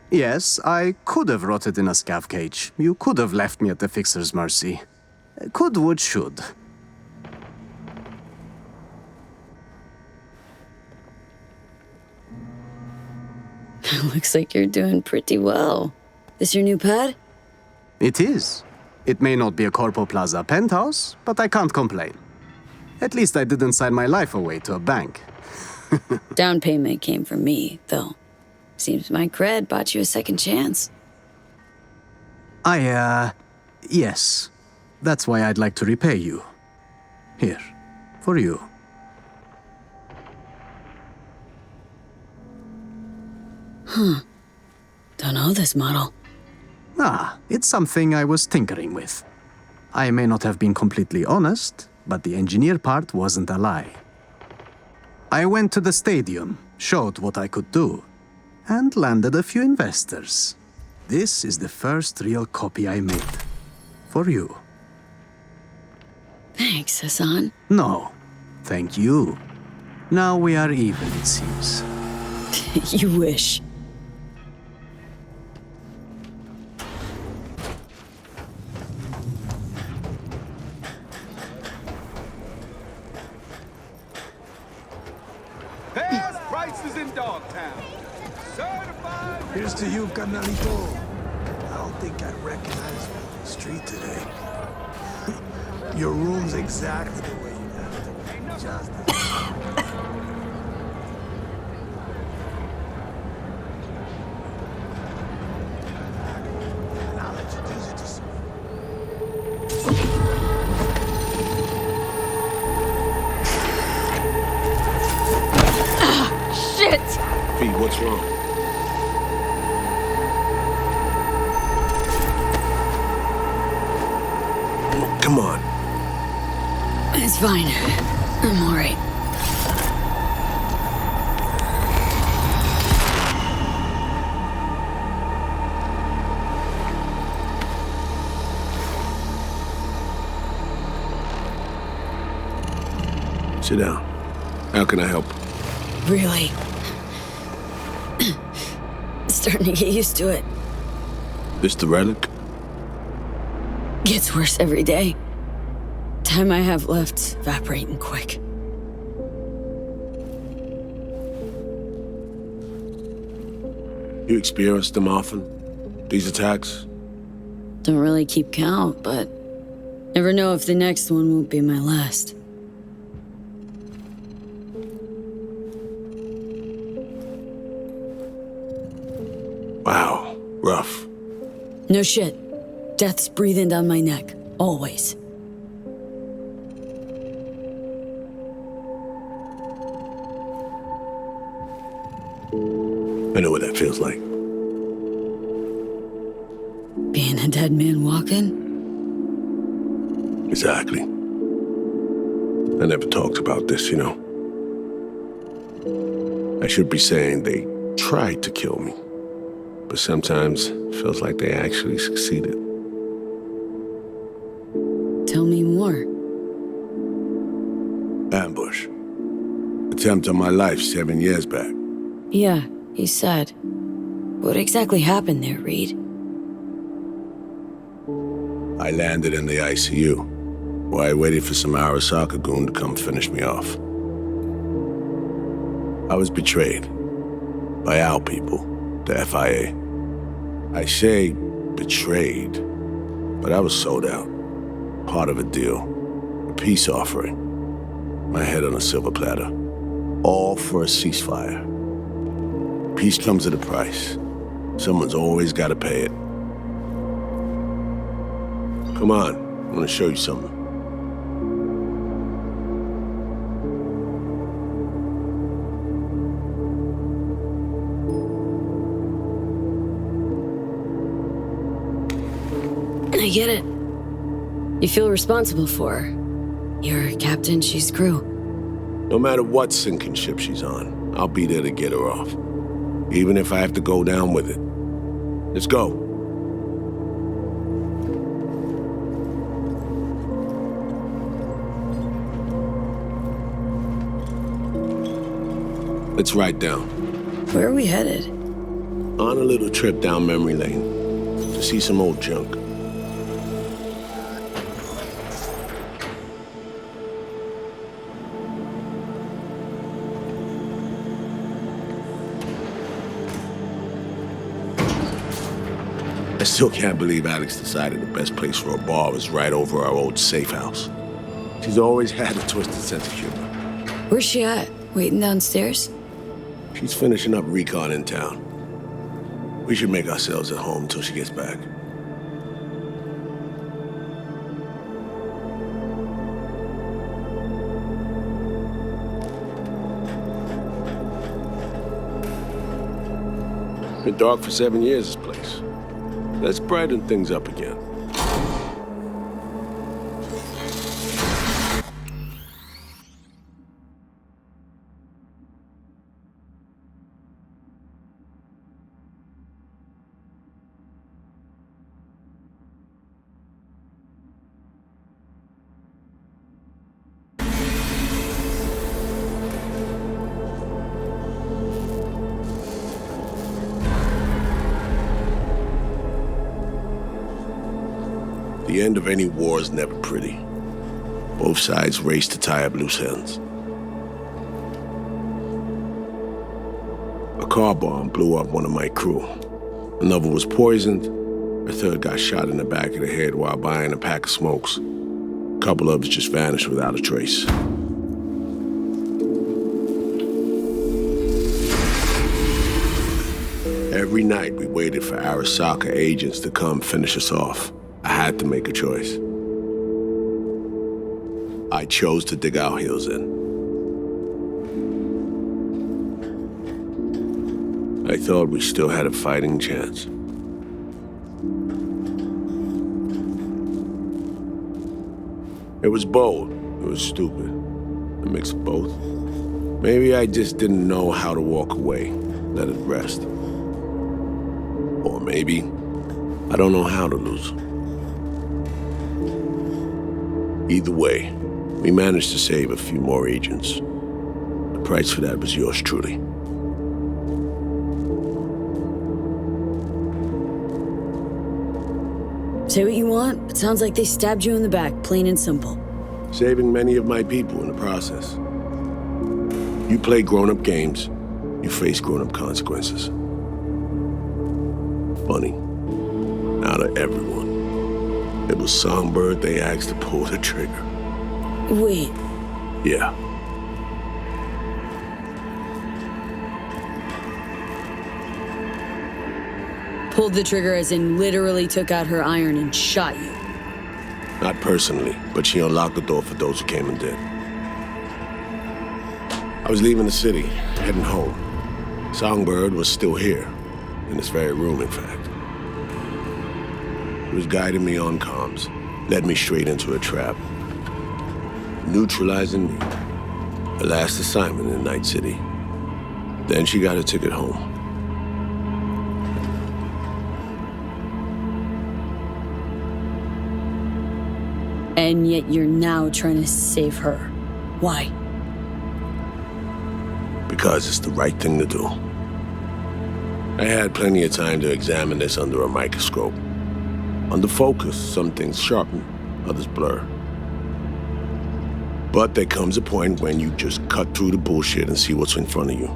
Yes, I could have rotted in a scav cage. You could have left me at the Fixer's mercy. Could, would, should. Looks like you're doing pretty well. This your new pad? It is. It may not be a Corpo Plaza penthouse, but I can't complain. At least I didn't sign my life away to a bank. Down payment came from me, though. Seems my cred bought you a second chance. Yes. That's why I'd like to repay you. Here, for you. Huh. Don't know this model. Ah, it's something I was tinkering with. I may not have been completely honest, but the engineer part wasn't a lie. I went to the stadium, showed what I could do, and landed a few investors. This is the first real copy I made. For you. Thanks, Hassan. No, thank you. Now we are even, it seems. You wish. Best prices in Dogtown. Certified. Here's to you, carnalito. I don't think I recognize you on the street today. Your room's exactly the way you left it. Just and I'll introduce you to some. Shit! Pete, what's wrong? Come on. It's fine. I'm alright. Sit down. How can I help? Really? Starting to get used to it. This the relic? Gets worse every day. Time I have left evaporating quick. You experience them often? These attacks? Don't really keep count, but never know if the next one won't be my last. Wow, rough. No shit. Death's breathing down my neck, always. I know what that feels like. Being a dead man walking? Exactly. I never talked about this, you know. I should be saying they tried to kill me, but sometimes it feels like they actually succeeded. Tell me more. Ambush. Attempt on my life 7 years back. Yeah, you said. What exactly happened there, Reed? I landed in the ICU, while I waited for some Arasaka goon to come finish me off. I was betrayed by our people, the FIA. I say betrayed, but I was sold out. Part of a deal, a peace offering. My head on a silver platter, all for a ceasefire. Peace comes at a price. Someone's always got to pay it. Come on, I want to show you something. I get it. You feel responsible for her. You're captain, she's crew. No matter what sinking ship she's on, I'll be there to get her off. Even if I have to go down with it. Let's go. Let's ride down. Where are we headed? On a little trip down memory lane to see some old junk. I still can't believe Alex decided the best place for a bar was right over our old safe house. She's always had a twisted sense of humor. Where's she at? Waiting downstairs? She's finishing up recon in town. We should make ourselves at home until she gets back. Been dark for 7 years, this place. Let's brighten things up again. The end of any war is never pretty. Both sides race to tie up loose ends. A car bomb blew up one of my crew. Another was poisoned. A third got shot in the back of the head while buying a pack of smokes. A couple others just vanished without a trace. Every night we waited for Arasaka agents to come finish us off. I had to make a choice. I chose to dig our heels in. I thought we still had a fighting chance. It was bold. It was stupid. A mix of both. Maybe I just didn't know how to walk away, let it rest. Or maybe I don't know how to lose. Either way, We managed to save a few more agents. The price for that was yours truly. Say what you want, but sounds like they stabbed you in the back, plain and simple. Saving many of my people in the process. You play grown-up games, you face grown-up consequences. Funny. Out of everyone, it was Songbird they asked to pull the trigger. Wait. Yeah. Pulled the trigger as in literally took out her iron and shot you. Not personally, but she unlocked the door for those who came and did. I was leaving the city, heading home. Songbird was still here, in this very room, in fact. He was guiding me on comms, led me straight into a trap. Neutralizing me. Her last assignment in Night City. Then she got a ticket home. And yet you're now trying to save her. Why? Because it's the right thing to do. I had plenty of time to examine this under a microscope. Under focus, some things sharpen, others blur. But there comes a point when you just cut through the bullshit and see what's in front of you.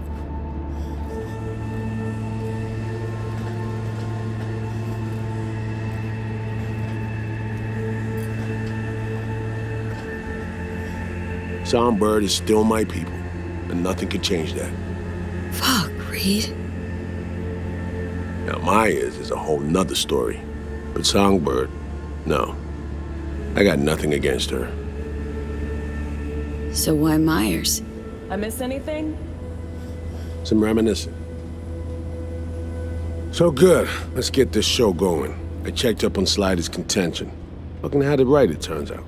Songbird is still my people, and nothing could change that. Fuck, Reed. Now, Myers is a whole nother story. But Songbird, no. I got nothing against her. So why Myers? I miss anything? Some reminiscing. So good, let's get this show going. I checked up on Slider's contention. Fucking had it right, it turns out.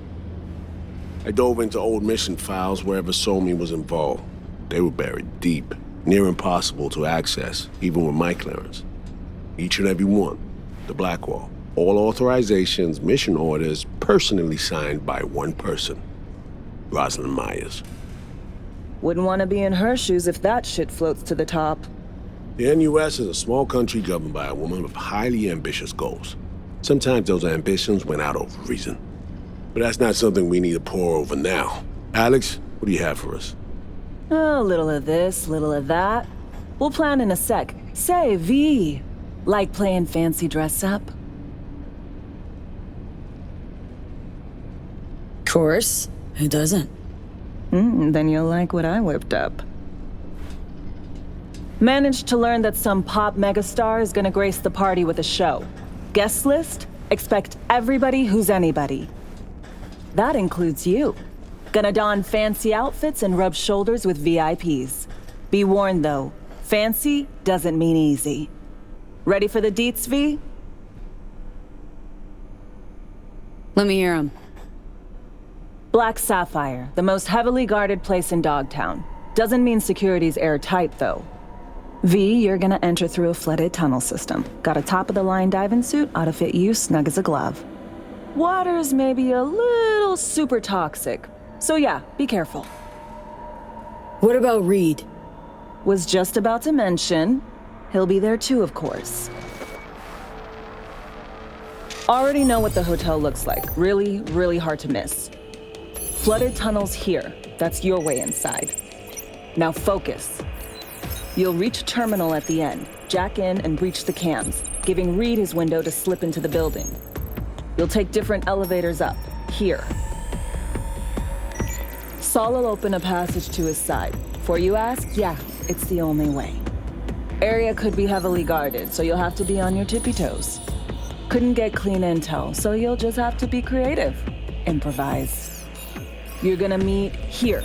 I dove into old mission files wherever Somi was involved. They were buried deep, near impossible to access, even with my clearance. Each and every one, the Blackwall. All authorizations, mission orders, personally signed by one person. Rosalind Myers. Wouldn't want to be in her shoes if that shit floats to the top. The NUS is a small country governed by a woman with highly ambitious goals. Sometimes those ambitions went out of reason. But that's not something we need to pour over now. Alex, what do you have for us? A little of this, little of that. We'll plan in a sec. Say, V, like playing fancy dress up? Course. Who doesn't? Then you'll like what I whipped up. Managed to learn that some pop megastar is gonna grace the party with a show. Guest list? Expect everybody who's anybody. That includes you. Gonna don fancy outfits and rub shoulders with VIPs. Be warned though, fancy doesn't mean easy. Ready for the deets, V? Let me hear 'em. Black Sapphire, the most heavily guarded place in Dogtown. Doesn't mean security's airtight though. V, you're gonna enter through a flooded tunnel system. Got a top-of-the-line diving suit, ought to fit you snug as a glove. Water's maybe a little super toxic. So yeah, be careful. What about Reed? Was just about to mention. He'll be there too, of course. Already know what the hotel looks like. Really, really hard to miss. Flooded tunnels here. That's your way inside. Now focus. You'll reach a terminal at the end. Jack in and breach the cams, giving Reed his window to slip into the building. You'll take different elevators up, here. Saul will open a passage to his side. Before you ask, yeah, it's the only way. Area could be heavily guarded, so you'll have to be on your tippy toes. Couldn't get clean intel, so you'll just have to be creative. Improvise. You're gonna meet here.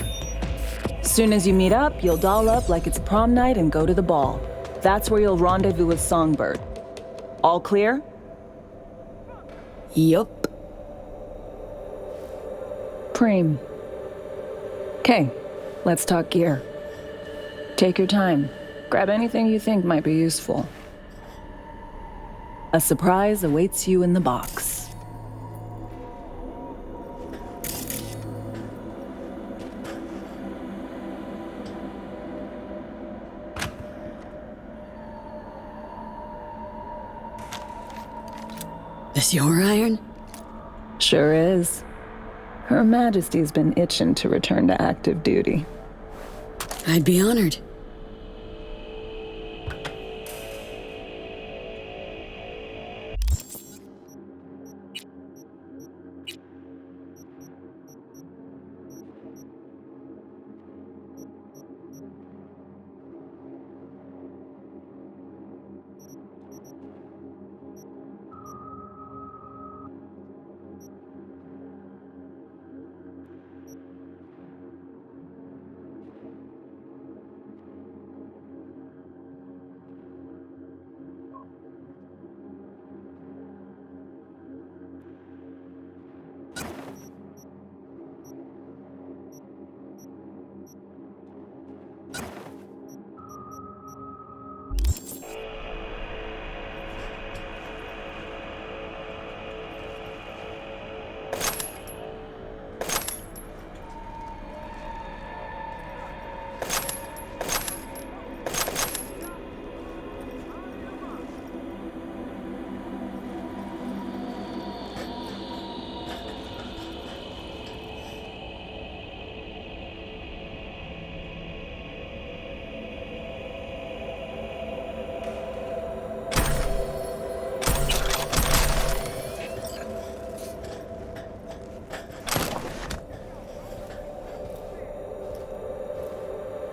Soon as you meet up, you'll doll up like it's prom night and go to the ball. That's where you'll rendezvous with Songbird. All clear? Yup. Preem. Okay, let's talk gear. Take your time. Grab anything you think might be useful. A surprise awaits you in the box. This your iron? Sure is. Her Majesty's been itching to return to active duty. I'd be honored.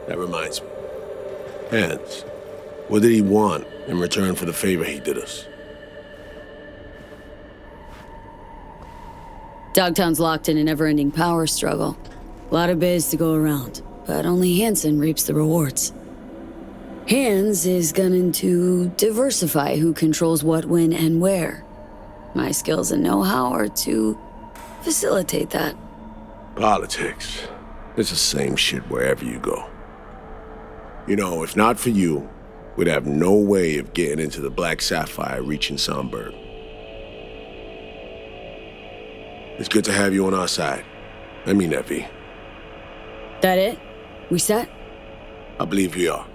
That reminds me. Hans, what did he want in return for the favor he did us? Dogtown's locked in a never-ending power struggle. A lot of biz to go around, but only Hansen reaps the rewards. Hans is gunning to diversify who controls what, when, and where. My skills and know-how are to facilitate that. Politics. It's the same shit wherever you go. You know, if not for you, we'd have no way of getting into the Black Sapphire reaching Sonberg. It's good to have you on our side. I mean that, V. That it? We set? I believe we are.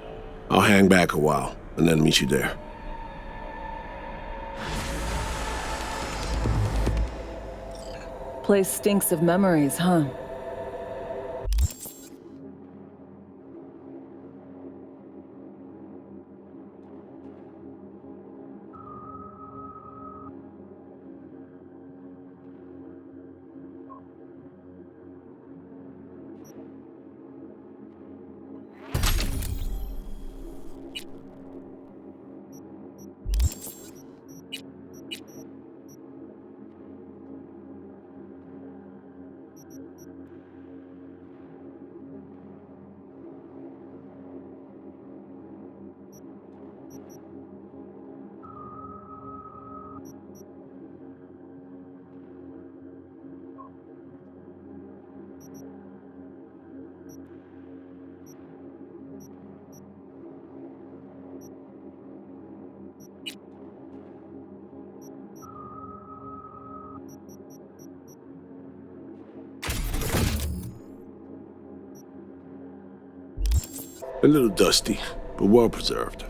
I'll hang back a while, and then meet you there. Place stinks of memories, huh? A little dusty, but well preserved.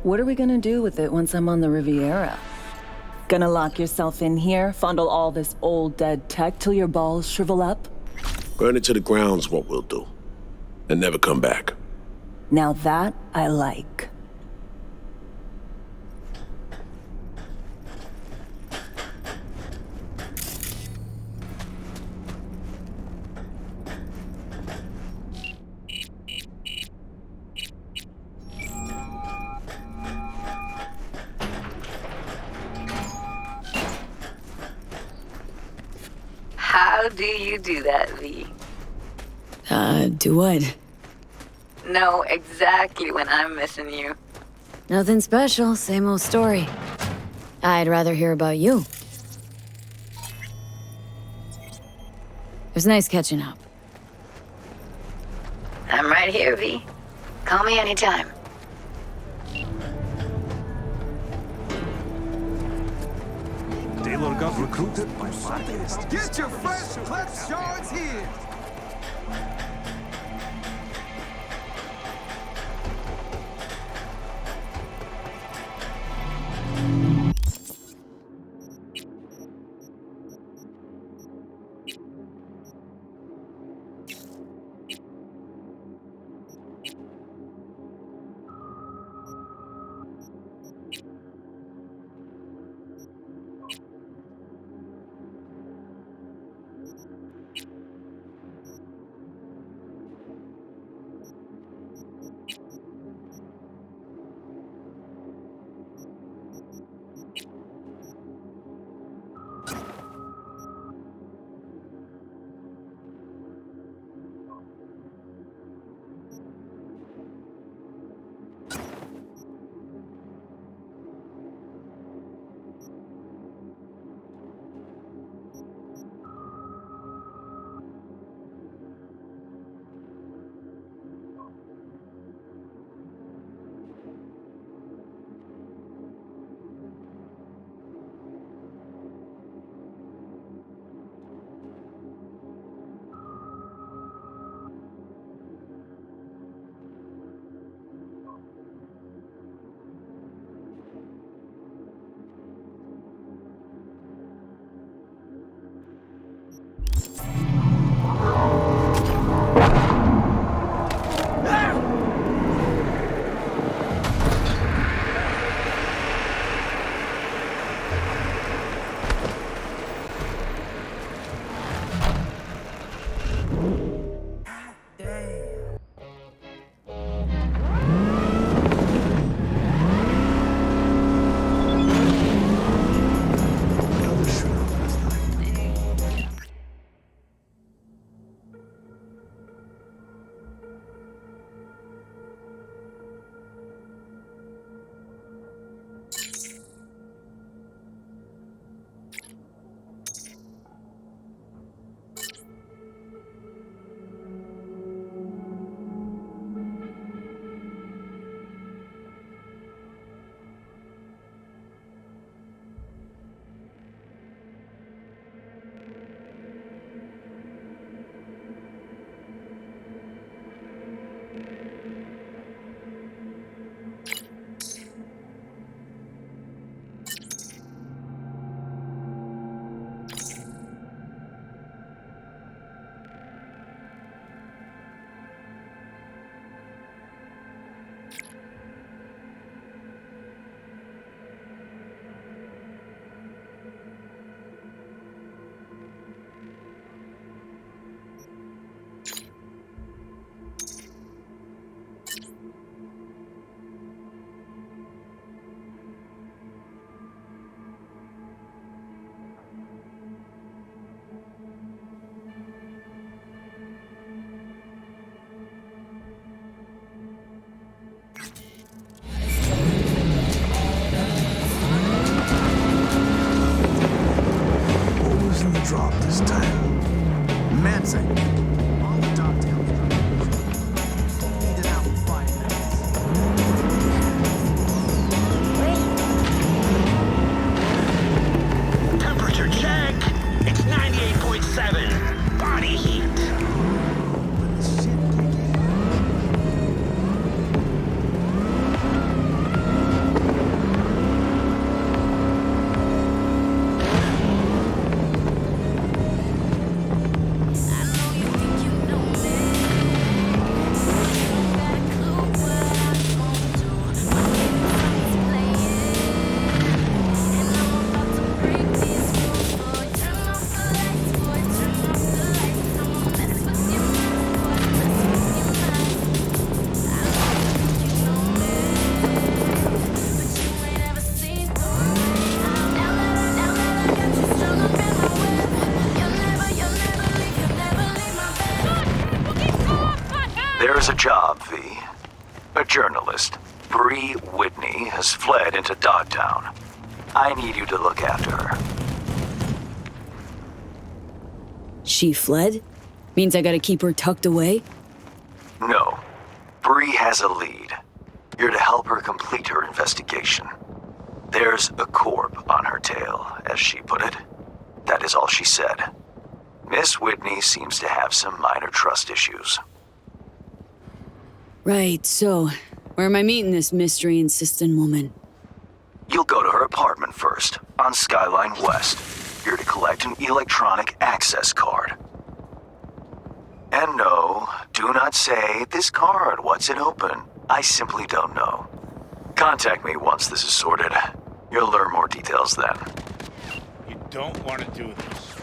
What are we gonna do with it once I'm on the Riviera? Gonna lock yourself in here, fondle all this old dead tech till your balls shrivel up? Burn it to the ground's what we'll do. And never come back. Now that I like. How do you do that, V? Do what? Know exactly when I'm missing you. Nothing special, same old story. I'd rather hear about you. It was nice catching up. I'm right here, V. Call me anytime. Taylor got recruited by Marcus. Get your fresh clip shards here. Drop this time. Manson. All the Dogtown need it out in 5 minutes. Temperature check. It's 98.7. Body heat. There's a job, V. A journalist, Bree Whitney, has fled into Dogtown. I need you to look after her. She fled? Means I gotta keep her tucked away? No. Bree has a lead. You're to help her complete her investigation. There's a corp on her tail, as she put it. That is all she said. Miss Whitney seems to have some minor trust issues. Right, so where am I meeting this mystery-insistent woman? You'll go to her apartment first, on Skyline West. You're to collect an electronic access card. And no, do not say, this card, what's it open? I simply don't know. Contact me once this is sorted. You'll learn more details then. You don't want to do this.